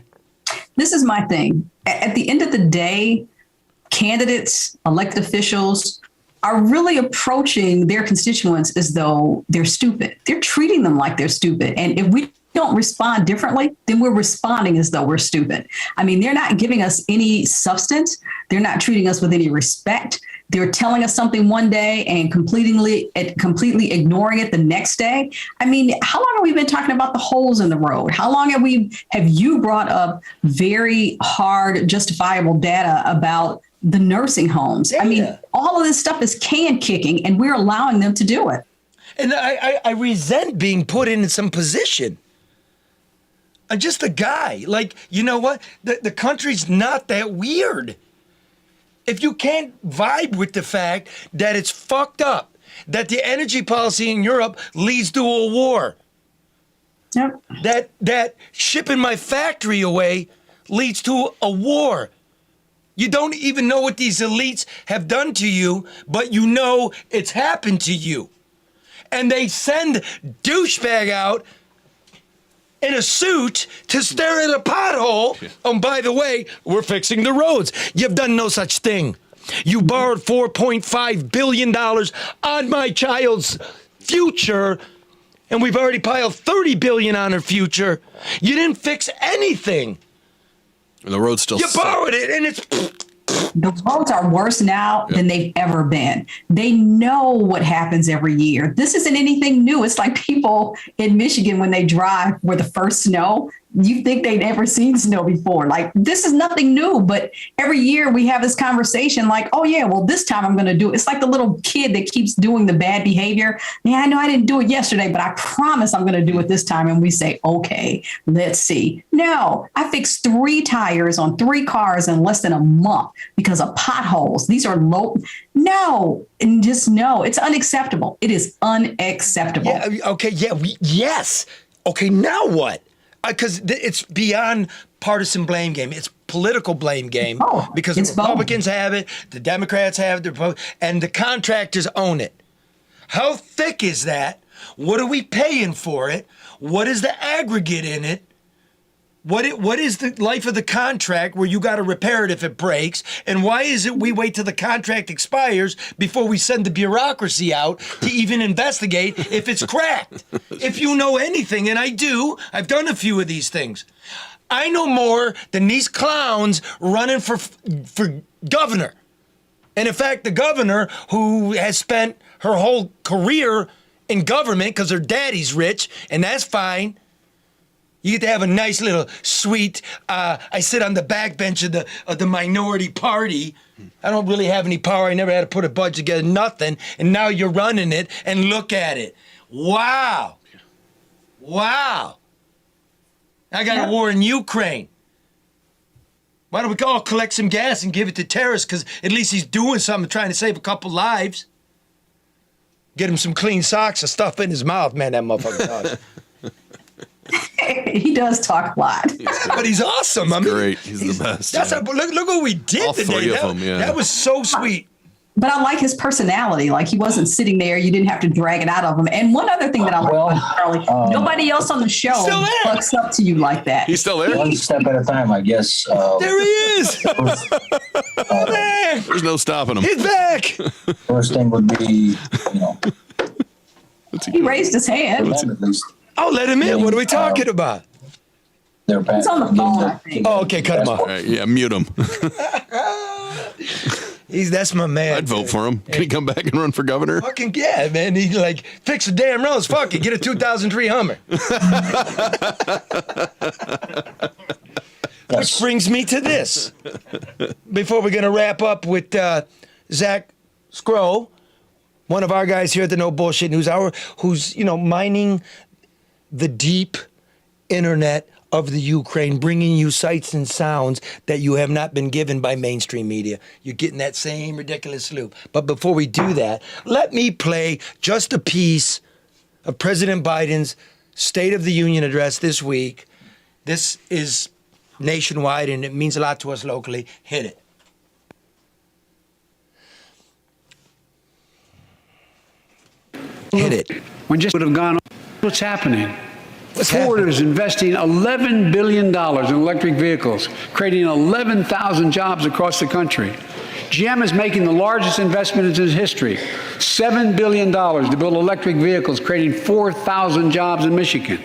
This is my thing. At the end of the day, candidates, elected officials are really approaching their constituents as though they're stupid. They're treating them like they're stupid. And if we don't respond differently, then we're responding as though we're stupid. I mean, they're not giving us any substance. They're not treating us with any respect. They're telling us something one day and completely ignoring it the next day. I mean, how long have we been talking about the holes in the road? How long have you brought up very hard, justifiable data about the nursing homes? I mean, all of this stuff is can kicking, and we're allowing them to do it. And I resent being put in some position. I'm just a guy. Like, you know what? The country's not that weird. If you can't vibe with the fact that it's fucked up, that the energy policy in Europe leads to a war, yep. that shipping my factory away leads to a war. You don't even know what these elites have done to you, but you know it's happened to you. And they send douchebag out in a suit to stare at a pothole. Yeah. Oh, by the way, we're fixing the roads. You've done no such thing. You borrowed $4.5 billion on my child's future, and we've already piled $30 billion on her future. You didn't fix anything. The road's still You borrowed it, and it's... The roads are worse now than they've ever been. They know what happens every year. This isn't anything new. It's like people in Michigan, when they drive where the first snow, you think they'd never seen snow before. Like, this is nothing new, but every year we have this conversation like, oh yeah, well, this time I'm going to do it. It's like the little kid that keeps doing the bad behavior. Yeah, I know I didn't do it yesterday, but I promise I'm going to do it this time. And we say, okay, let's see. No, I fixed 3 tires on 3 cars in less than a month because of potholes. These are low. No, and just no, it's unacceptable. It is unacceptable. Yeah, okay, yeah, yes. Okay, now what? Because it's beyond partisan blame game. It's political blame game because the Republicans have it, the Democrats have it, and the contractors own it. How thick is that? What are we paying for it? What is the aggregate in it? What is the life of the contract where you got to repair it if it breaks? And why is it we wait till the contract expires before we send the bureaucracy out to even investigate if it's cracked? If you know anything, and I do, I've done a few of these things. I know more than these clowns running for governor. And in fact, the governor who has spent her whole career in government because her daddy's rich, and that's fine. You get to have a nice little sweet, I sit on the backbench of the minority party. I don't really have any power. I never had to put a budget together, nothing. And now you're running it, and look at it. Wow. Wow. I got a war in Ukraine. Why don't we all collect some gas and give it to terrorists? Because at least he's doing something, trying to save a couple lives. Get him some clean socks and stuff in his mouth. Man, that motherfucker does. He does talk a lot. But he's awesome. He's great. He's the best. That's look what we did all today. 3 of them, yeah. That was so sweet. But I like his personality. Like, he wasn't sitting there. You didn't have to drag it out of him. And one other thing that I like about Charlie, nobody else on the show fucks up to you like that. He's still there? One step at a time, I guess. There he is. There's no stopping him. He's back. First thing would be, He raised his hand. at least Oh, let him in. What are we talking about? their He's on the phone, I think. Oh, okay, cut him off. All right, yeah, mute him. That's my man. I'd vote for him. Can he come back and run for governor? Fucking yeah, man. He like fix the damn roads. Fuck it. Get a 2003 Hummer. Which brings me to this. Before we're gonna wrap up with Zach Scrow, one of our guys here at the No Bullshit News Hour, who's mining the deep internet of the Ukraine, bringing you sights and sounds that you have not been given by mainstream media. You're getting that same ridiculous loop. But before we do that, let me play just a piece of President Biden's State of the Union address this week. This is nationwide, and it means a lot to us locally. Hit it. Hit it. We just would have gone, what's happening? What's Ford happening? is investing $11 billion in electric vehicles, creating 11,000 jobs across the country. GM is making the largest investment in its history, $7 billion to build electric vehicles, creating 4,000 jobs in Michigan.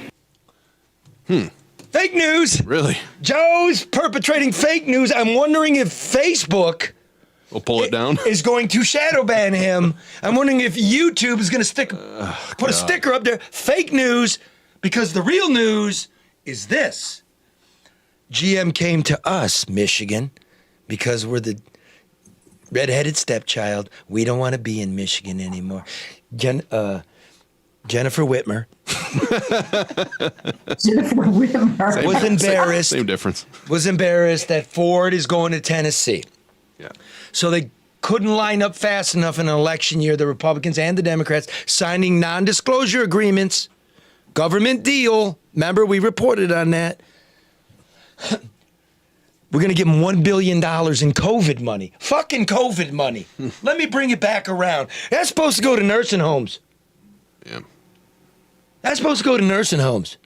Fake news. Really? Joe's perpetrating fake news. I'm wondering if Facebook We'll pull it down. is going to shadow ban him. I'm wondering if YouTube is going to put a sticker up there. Fake news, because the real news is this. GM came to us, Michigan, because we're the redheaded stepchild. We don't want to be in Michigan anymore. Jennifer Whitmer. Jennifer Whitmer was embarrassed. Same difference. Was embarrassed that Ford is going to Tennessee. Yeah. So they couldn't line up fast enough in an election year, the Republicans and the Democrats signing non-disclosure agreements, government deal. Remember, we reported on that. We're going to give them $1 billion in COVID money. Fucking COVID money. Let me bring it back around. That's supposed to go to nursing homes. Yeah. That's supposed to go to nursing homes.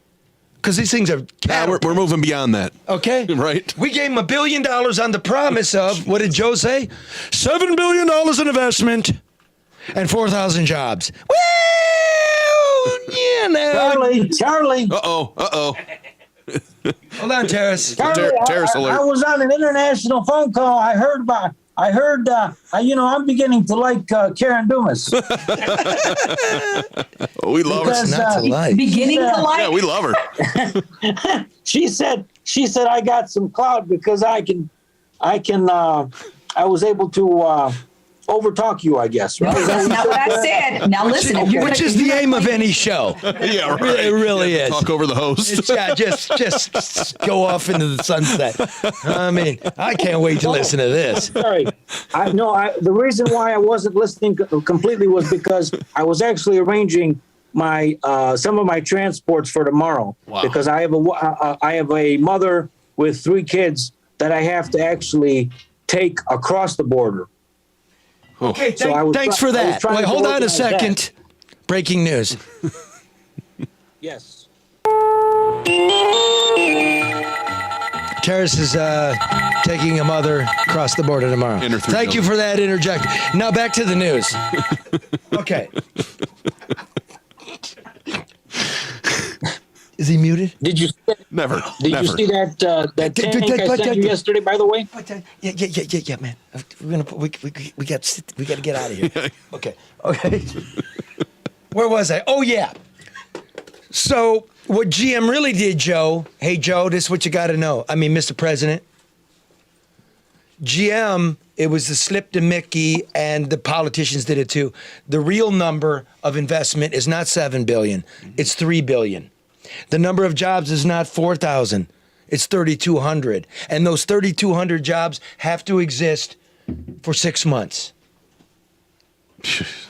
Because these things are... We're moving beyond that. Okay? Right. We gave him $1 billion on the promise of, what did Joe say? $7 billion in investment and 4,000 jobs. Well, Charlie. Uh-oh. Hold on, Taras. Terrorist alert. I was on an international phone call. I heard, I'm beginning to like Karen Dumas. We love her. Not to like. Beginning to like. Yeah, we love her. She said I got some clout because I was able to overtalk you, I guess. Right? That's not what I said. Now listen, if you're Which is the aim of any show. Yeah, right. It really is. Talk over the host. It's, just go off into the sunset. I mean, I can't wait to listen to this. Sorry. The reason why I wasn't listening completely was because I was actually arranging my some of my transports for tomorrow. Wow. Because I have a mother with 3 kids that I have to actually take across the border. Okay, So thanks for that. trying Wait, to hold on a organize that. second. Breaking news. Yes. Taras is taking a mother across the border tomorrow. Thank you for that interject. Now back to the news. Okay. Is he muted? Did you Never. Did you see that tank I sent you yesterday? By the way. Yeah, man. We got to get out of here. Okay. Where was I? Oh yeah. So what GM really did, Joe? Hey Joe, this is what you got to know. I mean, Mr. President. GM, it was the slip to Mickey, and the politicians did it too. The real number of investment is not $7 billion; it's $3 billion. The number of jobs is not 4,000; it's 3,200, and those 3,200 jobs have to exist for 6 months.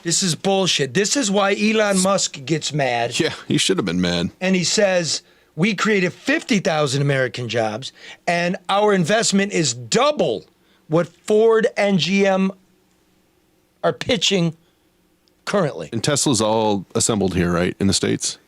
This is bullshit. This is why Elon Musk gets mad. Yeah, he should have been mad. And he says, we created 50,000 American jobs, and our investment is double what Ford and GM are pitching currently. And Tesla's all assembled here, right, in the States?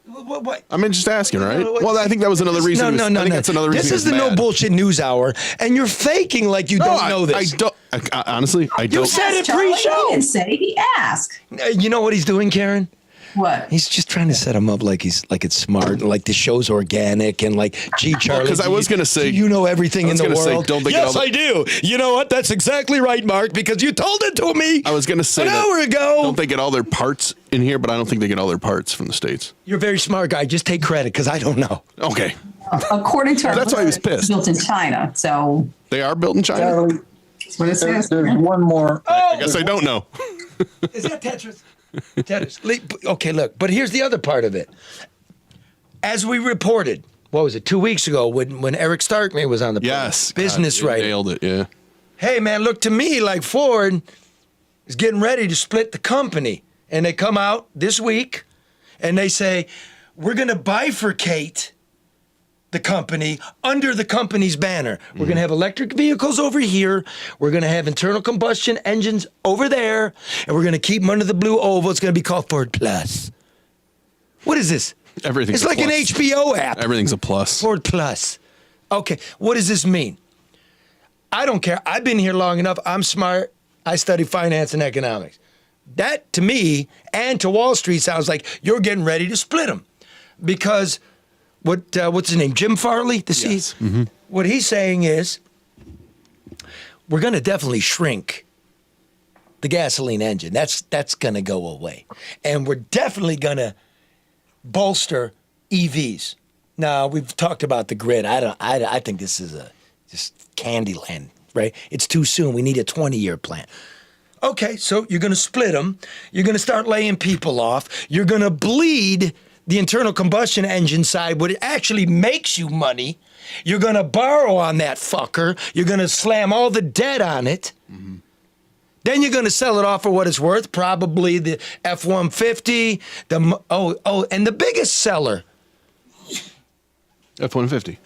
What? I mean, just asking, right? Well, I think that was another reason. No. That's another reason. This is the no bullshit news hour, and you're faking like you don't know this. I don't. Honestly, I don't. You said it Charlie, pre-show. He didn't say it, he asked. You know what he's doing, Karen? What? He's just trying to set him up like it's smart, like the show's organic, and like, gee, Charlie. Because I was going to say, you know everything in the world. Say, don't think yes, I do. You know what? That's exactly right, Mark, because you told it to me. I was going to say an hour ago. Don't they get all their parts in here? But I don't think they get all their parts from the States. You're a very smart guy. Just take credit, because I don't know. Okay. According to our That's why he was pissed. built in China, so They are built in China. Charlie, that's what it says. there's one more. I guess I don't know. Is that Tetris? Okay, look, but here's the other part of it. As we reported, what was it, 2 weeks ago when Eric Starkman was on the business God, writer. Nailed it, yeah. Hey, man, look to me like Ford is getting ready to split the company. And they come out this week and they say, we're going to bifurcate the company under the company's banner. We're going to have electric vehicles over here. We're going to have internal combustion engines over there. And we're going to keep them under the blue oval. It's going to be called Ford Plus. What is this? Everything's It's like an HBO app. Everything's a plus. Ford Plus. Okay, what does this mean? I don't care. I've been here long enough. I'm smart. I study finance and economics. That, to me, and to Wall Street, sounds like you're getting ready to split them. Because what's his name? Jim Farley, the CEO? Yes. Mm-hmm. What he's saying is, we're going to definitely shrink the gasoline engine. That's going to go away. And we're definitely going to bolster EVs. Now, we've talked about the grid. I think this is just Candyland, right? It's too soon. We need a 20-year plan. Okay, so you're going to split them. You're going to start laying people off. You're going to bleed the internal combustion engine side, what actually makes you money. You're going to borrow on that fucker. You're going to slam all the debt on it. Mm-hmm. Then you're going to sell it off for what it's worth, probably the F-150, and the biggest seller. F-150.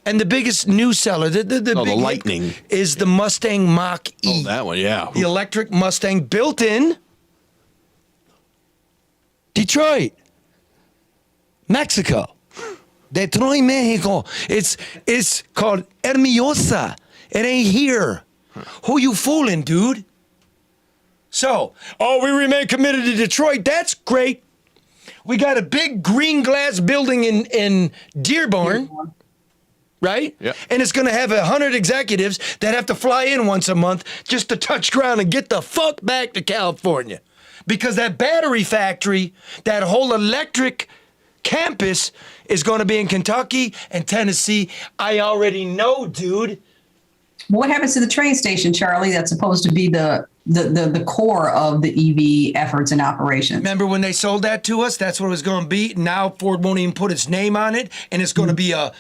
And the biggest new seller, the the Lightning, is the Mustang Mach-E. Oh, that one, yeah. The electric Mustang built in Detroit, Mexico. Detroit, Mexico. It's called Hermosa. It ain't here. Who you fooling, dude? So, we remain committed to Detroit. That's great. We got a big green glass building in Dearborn, right? Yeah. And it's going to have 100 executives that have to fly in once a month just to touch ground and get the fuck back to California. Because that battery factory, that whole electric campus is going to be in Kentucky and Tennessee. I already know, dude. What happens to the train station, Charlie? That's supposed to be the core of the EV efforts and operations. Remember when they sold that to us? That's what it was going to be. Now Ford won't even put its name on it, and it's going to be a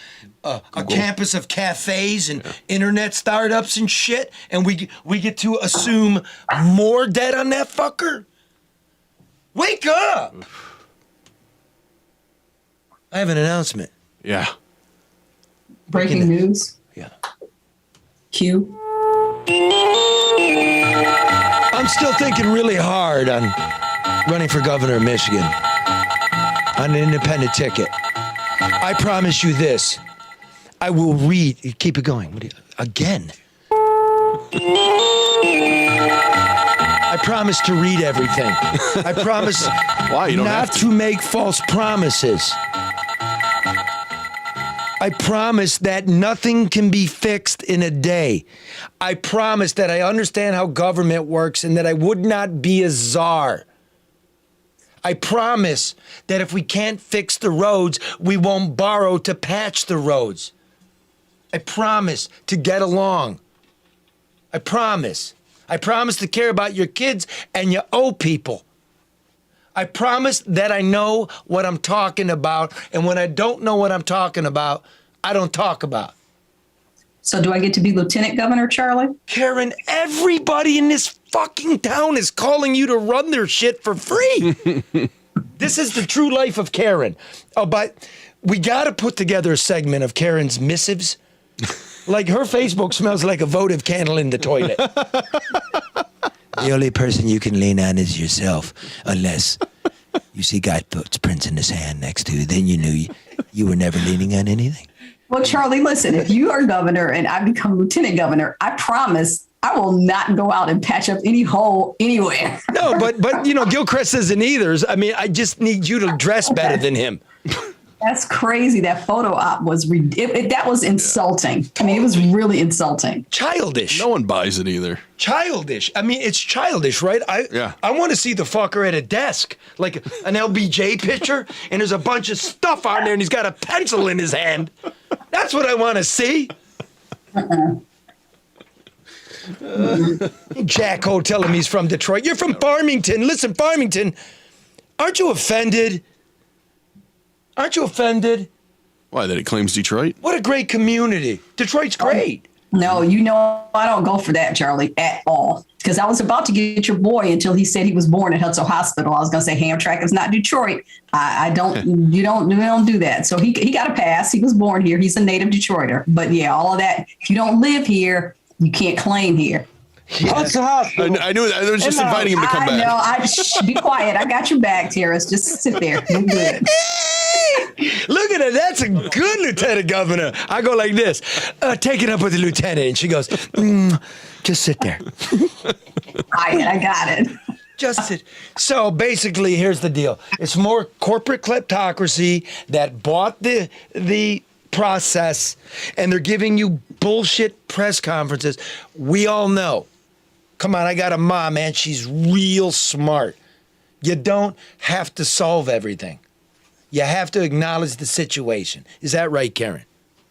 campus of cafes and internet startups and shit. And we get to assume more debt on that fucker. Wake up! I have an announcement. Yeah. Breaking news. Yeah. Q. I'm still thinking really hard on running for governor of Michigan on an independent ticket. I promise you this. I will read. Keep it going. Again. I promise to read everything. I promise not to make false promises. I promise that nothing can be fixed in a day. I promise that I understand how government works and that I would not be a czar. I promise that if we can't fix the roads, we won't borrow to patch the roads. I promise to get along. I promise. I promise to care about your kids and your old people. I promise that I know what I'm talking about, and when I don't know what I'm talking about, I don't talk about. So do I get to be lieutenant governor, Charlie? Karen, everybody in this fucking town is calling you to run their shit for free. This is the true life of Karen. Oh, but we got to put together a segment of Karen's missives. Like her Facebook smells like a votive candle in the toilet. The only person you can lean on is yourself, unless you see Guy footprints in his hand next to you. Then you knew you were never leaning on anything. Well, Charlie, listen, if you are governor and I become lieutenant governor, I promise I will not go out and patch up any hole anywhere. No, but Gilchrist isn't either. I mean, I just need you to dress better than him. That's crazy. That photo op was that was insulting. I mean, it was really insulting. Childish. No one buys it either. Childish. I mean, it's childish, right? I want to see the fucker at a desk, like an LBJ picture, and there's a bunch of stuff on there, and he's got a pencil in his hand. That's what I want to see. Jacko telling me he's from Detroit. You're from Farmington. Listen, Farmington, aren't you offended? Aren't you offended? Why, that it claims Detroit? What a great community. Detroit's great. No, I don't go for that, Charlie, at all. Because I was about to get your boy until he said he was born at Hudson Hospital. I was going to say Hamtramck is not Detroit. I don't, you don't do that. So he got a pass. He was born here. He's a native Detroiter. But yeah, all of that, if you don't live here, you can't claim here. Hudson Hospital. I knew that. I was just inviting him to come back. No, be quiet. I got your back, Taras. Just sit there. I'm good. Look at her. That's a good lieutenant governor. I go like this. Take it up with the lieutenant. And she goes, just sit there. I got it. Just sit. So basically, here's the deal. It's more corporate kleptocracy that bought the process, and they're giving you bullshit press conferences. We all know. Come on, I got a mom, man. She's real smart. You don't have to solve everything. You have to acknowledge the situation. Is that right, Karen?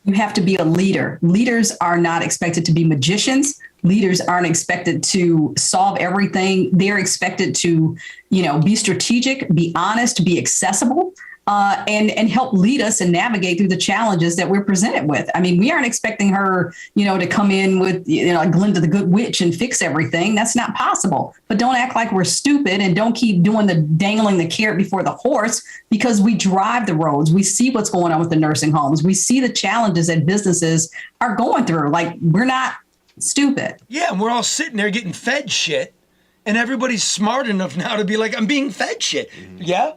You have to be a leader. Leaders are not expected to be magicians. Leaders aren't expected to solve everything. They're expected to, be strategic, be honest, be accessible, and help lead us and navigate through the challenges that we're presented with. I mean, we aren't expecting her, to come in with, like Glinda the Good Witch and fix everything. That's not possible. But don't act like we're stupid and don't keep doing the dangling the carrot before the horse, because we drive the roads. We see what's going on with the nursing homes. We see the challenges that businesses are going through. Like, we're not stupid. Yeah, and we're all sitting there getting fed shit, and everybody's smart enough now to be like, I'm being fed shit. Yeah?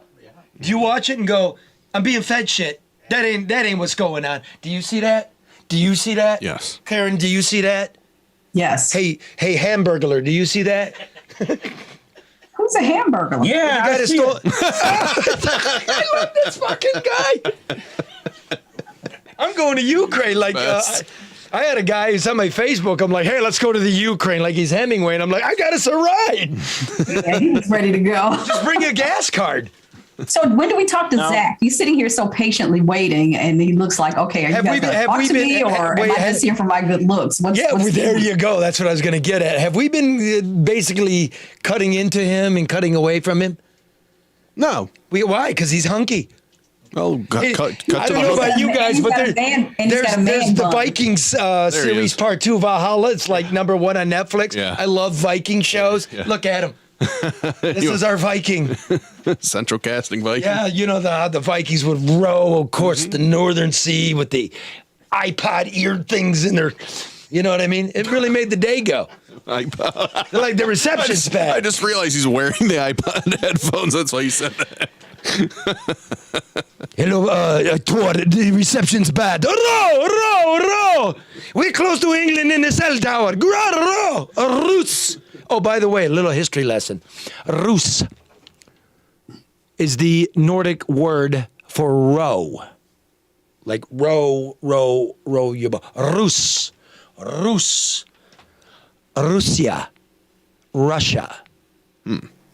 Do you watch it and go, I'm being fed shit? That ain't what's going on. Do you see that? Do you see that? Yes. Karen, do you see that? Yes. Hey, Hamburglar, do you see that? Who's a hamburger? Yeah, The guy I that see stole. it. I love this fucking guy. I'm going to Ukraine. Like, I had a guy who's on my Facebook. I'm like, hey, let's go to the Ukraine. Like he's Hemingway. And I'm like, I got us a ride. Yeah, he was ready to go. Just bring a gas card. So when do we talk to Zach? He's sitting here so patiently waiting, and he looks like, okay, are you guys going to talk to me, or am I just here for my good looks? What's There you go. That's what I was going to get at. Have we been basically cutting into him and cutting away from him? No. Why? Because he's hunky. Oh, cut I to don't the know hook. about you guys, but there's the Vikings series is. part 2 Valhalla. It's like number 1 on Netflix. Yeah. I love Viking shows. Yeah. Look at him. This is our Viking. Central Casting Viking. Yeah, you know how the Vikings would row, of course, the Northern Sea with the iPod ear things in their, you know what I mean? It really made the day go. iPod. Like the reception's bad. I just realized he's wearing the iPod headphones. That's why you said that. Hello, the reception's bad. Row. We're close to England in the cell tower. Row. Rus. Oh, by the way, a little history lesson. Rus is the Nordic word for row. Like row your boat. Rus. Russia. Russia.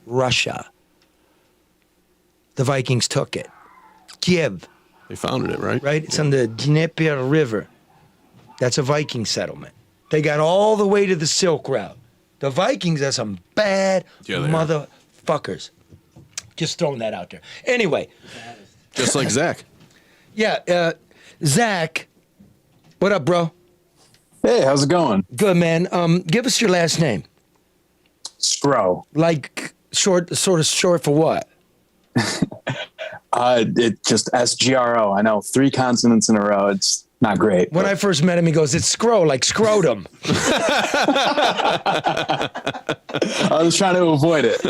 Russia. The Vikings took it. Kiev. They founded it, right? Right? It's on the Dnieper River. That's a Viking settlement. They got all the way to the Silk Route. The Vikings are some bad motherfuckers. Just throwing that out there. Anyway. Just like Zach. Yeah, Zach. What up, bro? Hey, how's it going? Good, man. Give us your last name. Scro. Like sort of short for what? It just SGRO. I know 3 consonants in a row. It's not great. When I first met him, he goes, "It's scro, like scrotum." I was trying to avoid it.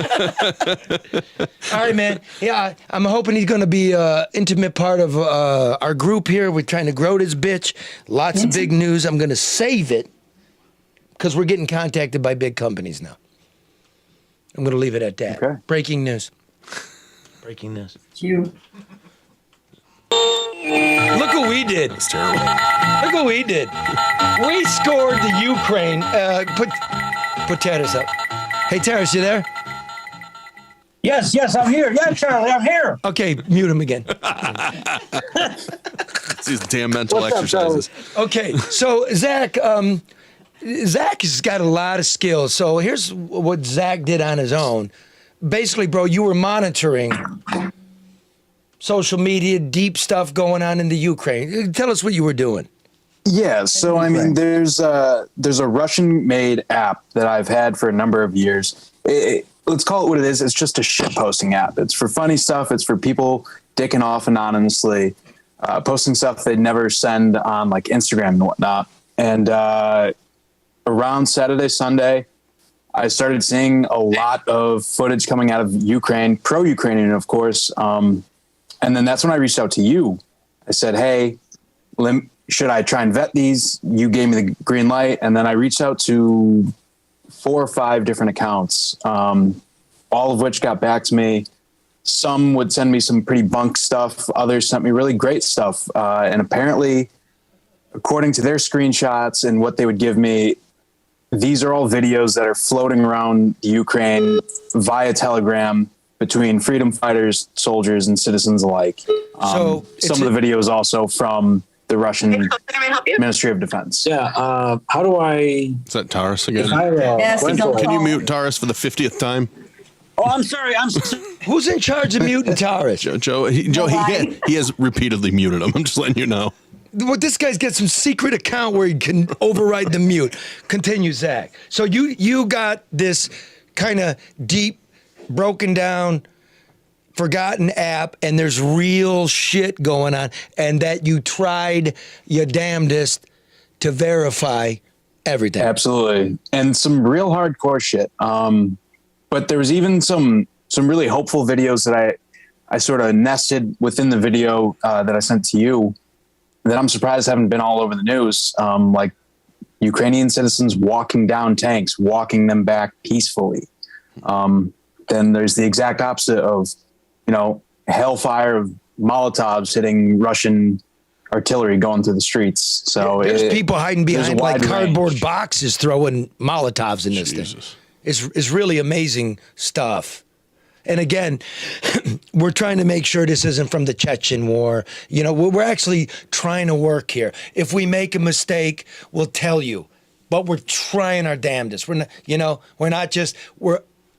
All right, man. Yeah, I'm hoping he's going to be an intimate part of our group here. We're trying to grow this bitch. Lots of big news. I'm going to save it because we're getting contacted by big companies now. I'm going to leave it at that. Okay. Breaking news. Breaking news. You. Look what we did. That's terrible. Look what we did. We scored the Ukraine. Put Taras up. Hey, Taras, you there? Yes, I'm here. Yeah, Charlie, I'm here. Okay, mute him again. It's these damn mental What's up, exercises. Okay, so Zach has got a lot of skills. So here's what Zach did on his own. Basically, bro, you were monitoring social media, deep stuff going on in the Ukraine. Tell us what you were doing. Yeah, so I mean, there's a Russian-made app that I've had for a number of years. Let's call it what it is. It's just a shit-posting app. It's for funny stuff. It's for people dicking off anonymously, posting stuff they'd never send on like Instagram and whatnot. And around Saturday, Sunday, I started seeing a lot of footage coming out of Ukraine, pro-Ukrainian, of course. And then that's when I reached out to you. I said, hey, should I try and vet these? You gave me the green light. And then I reached out to 4 or 5 different accounts, all of which got back to me. Some would send me some pretty bunk stuff. Others sent me really great stuff. And apparently, according to their screenshots and what they would give me, these are all videos that are floating around Ukraine via Telegram between freedom fighters, soldiers, and citizens alike. So some of the videos also from the Russian Ministry of Defense. Yeah. How do I? Is that Taras again? Yes, he's on Can you call. mute Taras for the 50th time? Oh, I'm sorry. Who's in charge of muting Taras? Joe, he has repeatedly muted him. I'm just letting you know. Well, this guy's got some secret account where he can override the mute. Continue, Zach. So you got this kind of deep, broken down, forgotten app, and there's real shit going on, and that you tried your damnedest to verify everything. Absolutely. And some real hardcore shit. But there was even some really hopeful videos that I sort of nested within the video that I sent to you that I'm surprised haven't been all over the news. Like Ukrainian citizens walking down tanks, walking them back peacefully. then there's the exact opposite of, hellfire of Molotovs hitting Russian artillery going through the streets. So there's people hiding behind like cardboard range. boxes throwing Molotovs in this thing. It's really amazing stuff. And again, we're trying to make sure this isn't from the Chechen war. We're actually trying to work here. If we make a mistake, we'll tell you. But we're trying our damnedest. We're not,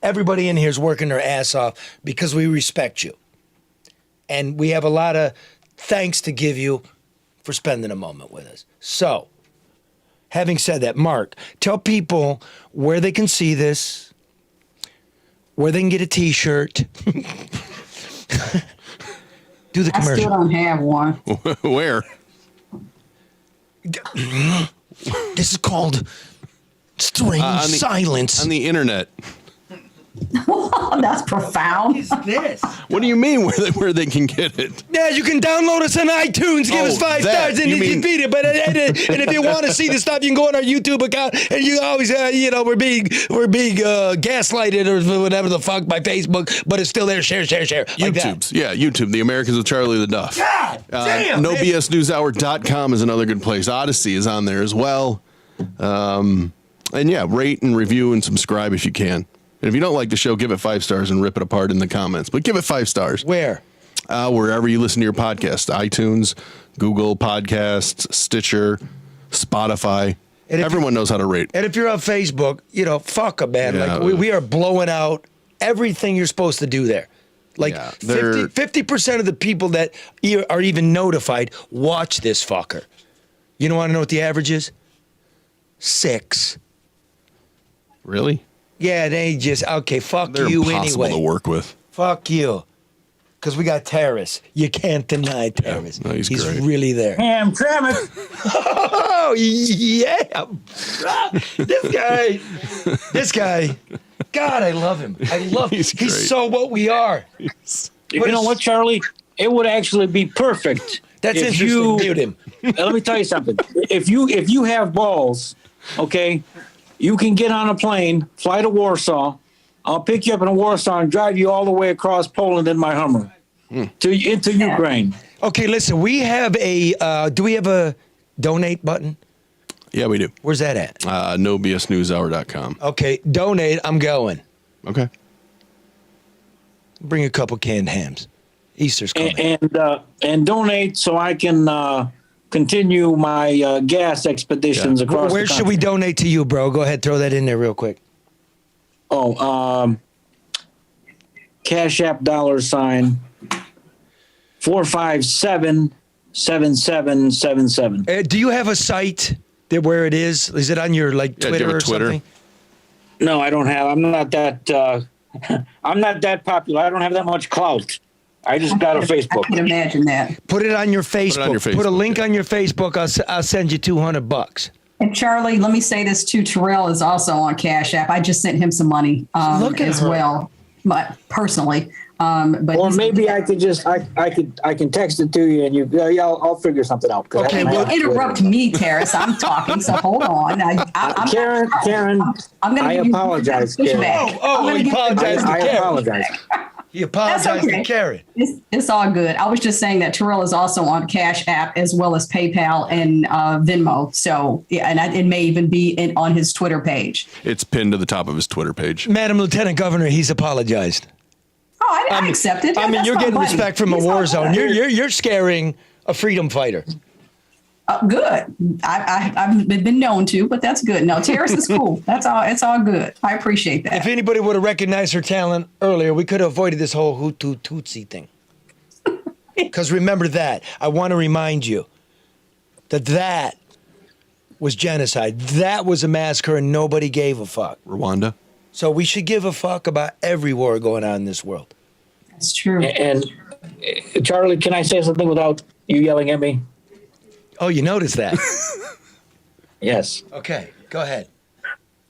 everybody in here is working their ass off because we respect you. And we have a lot of thanks to give you for spending a moment with us. So, having said that, Mark, tell people where they can see this, where they can get a T-shirt. Do the commercial. I still don't have one. Where? This is called strange silence. On the internet. That's profound. What is this? What do you mean where they can get it? Yeah, you can download us on iTunes, give us 5 stars, and beat it. But and if you want to see the stuff, you can go on our YouTube account, and you always, we're being gaslighted or whatever the fuck by Facebook, but it's still there. Share. Like YouTube's, YouTube, The Americans with Charlie LeDuff. God damn. NoBSNewsHour.com is another good place. Odyssey is on there as well. And rate and review and subscribe if you can. And if you don't like the show, give it 5 stars and rip it apart in the comments. But give it 5 stars. Where? Wherever you listen to your podcast. iTunes, Google Podcasts, Stitcher, Spotify. Everyone knows how to rate. And if you're on Facebook, fuck them, man. Yeah. Like we are blowing out everything you're supposed to do there. Like 50% of the people that are even notified watch this fucker. You don't want to know what the average is? 6. Really? Yeah, they just, okay, fuck They're you impossible anyway. to work with. Fuck you. Because we got Taras. You can't deny Taras. Yeah, no, he's great. Really there. Hamtramck. Oh, yeah. This guy. God, I love him. He's so what we are. You know what, Charlie? It would actually be perfect. That's if interesting. you Mute him. Let me tell you something. If you have balls, okay, you can get on a plane, fly to Warsaw. I'll pick you up in Warsaw and drive you all the way across Poland in my Hummer into Ukraine. Okay, listen. We have do we have a donate button? Yeah, we do. Where's that at? NoBSNewsHour.com. Okay, donate. I'm going. Okay. Bring a couple canned hams. Easter's coming. And donate so I can continue my gas expeditions across Where the should we donate to you, bro? Go ahead, throw that in there real quick. Cash App $457 7777. Do you have a site where it is? Is it on your Twitter or something? No, I don't have. I'm not that. I'm not that popular. I don't have that much clout. I just got a Facebook. I can imagine that. Put it on your Facebook. Put a link on your Facebook. I'll send you $200. And Charlie, let me say this too. Terrell is also on Cash App. I just sent him some money as well, but personally. But or maybe I could just I can text it to you and you I'll figure something out. Okay, well, interrupt me, Taras. I'm talking, so hold on. I'm Karen, I'm going to apologize. He apologized to Karen. I apologize. He apologized to Karen. It's all good. I was just saying that Terrell is also on Cash App as well as PayPal and Venmo. So, and it may even be on his Twitter page. It's pinned to the top of his Twitter page. Madam Lieutenant Governor, he's apologized. Oh, I accept it. I mean, you're getting respect from a war zone. You're scaring a freedom fighter. Good. I've been known to, but that's good. No, Taras is cool. That's all. It's all good. I appreciate that. If anybody would have recognized her talent earlier, we could have avoided this whole Hutu Tutsi thing. Because remember that. I want to remind you that was genocide. That was a massacre, and nobody gave a fuck. Rwanda. So we should give a fuck about every war going on in this world. That's true. And Charlie, can I say something without you yelling at me? Oh, you noticed that? Yes. Okay, go ahead.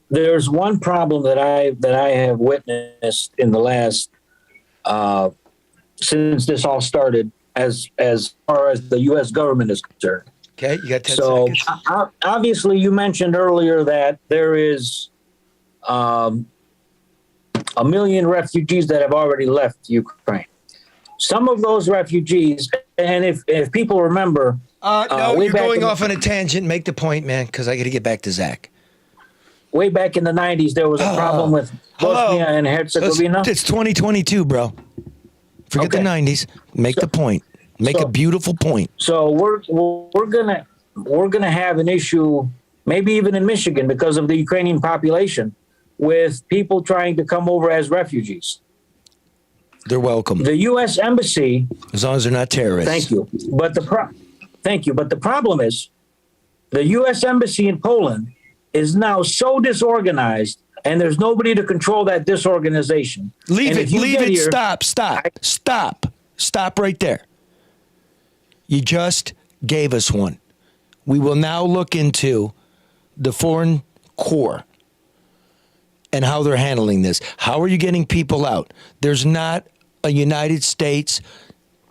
There's one problem that I have witnessed in the last since this all started, as far as the U.S. government is concerned. Okay, you got 10 so seconds. Obviously, you mentioned earlier that there is 1 million refugees that have already left Ukraine. Some of those refugees, and if people remember, no, you're going off on a tangent. Make the point, man, because I got to get back to Zach. Way back in the 90s, there was a problem with Bosnia and Herzegovina. It's 2022, bro. Forget the 90s. Make the point. Make a beautiful point. So we're gonna have an issue, maybe even in Michigan, because of the Ukrainian population, with people trying to come over as refugees. They're welcome. The U.S. Embassy, as long as they're not terrorists. Thank you. But the problem is, the U.S. Embassy in Poland is now so disorganized, and there's nobody to control that disorganization. Leave it. Stop right there. You just gave us one. We will now look into the foreign corps and how they're handling this. How are you getting people out? There's not a United States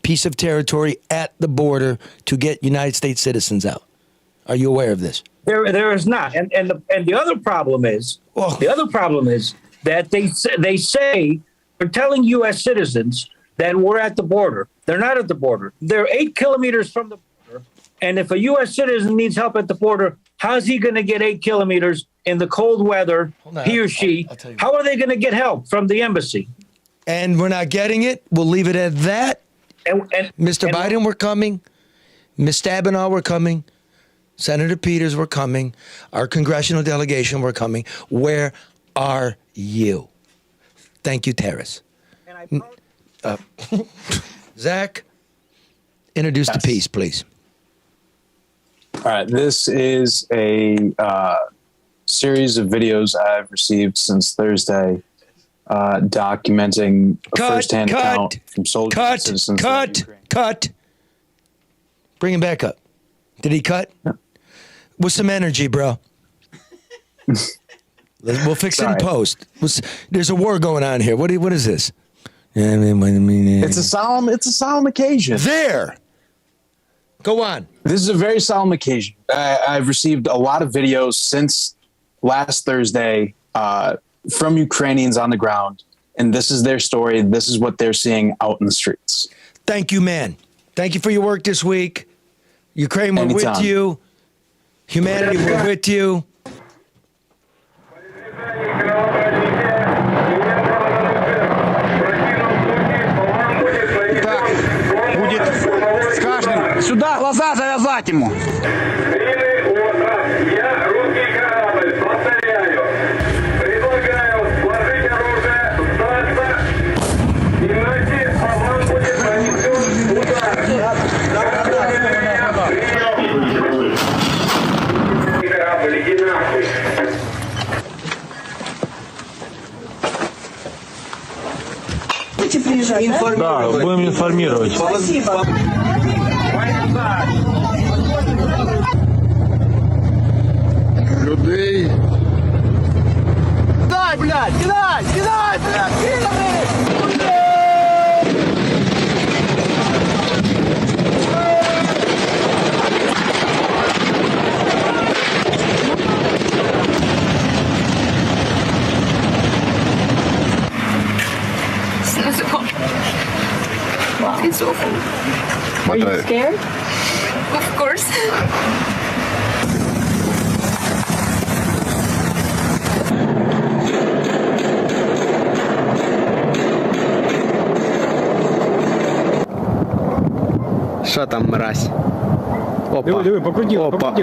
piece of territory at the border to get United States citizens out. Are you aware of this? There is not, and the other problem is that they say they're telling U.S. citizens that we're at the border. They're not at the border. They're 8 kilometers from the border, and if a U.S. citizen needs help at the border, how's he going to get 8 kilometers in the cold weather? He or she. How are they going to get help from the embassy? And we're not getting it. We'll leave it at that. Mr. Biden, we're coming. Ms. Stabenow, we're coming. Senator Peters, we're coming. Our congressional delegation, we're coming. Where are you? Thank you, Taras. Zach, introduce the piece, please. All right. This is a series of videos I've received since Thursday documenting a firsthand account from soldiers and citizens. Cut. Bring him back up. Did he cut? No. With some energy, bro. We'll fix it in post. There's a war going on here. What is this? It's a solemn occasion. There. Go on. This is a very solemn occasion. I've received a lot of videos since last Thursday from Ukrainians on the ground, and this is their story. This is what they're seeing out in the streets. Thank you, man. Thank you for your work this week. Ukraine, we're with you. Humanity, we're with you. Так, будет с каждым. Сюда глаза завязать ему. Да, будем информировать. Спасибо. Людей. Кидай, блядь, кидай, блядь, кидай! Wow. It's awful. Are you scared? Of course. Що там, мразь? Опа. Диви, покрутив. Опа.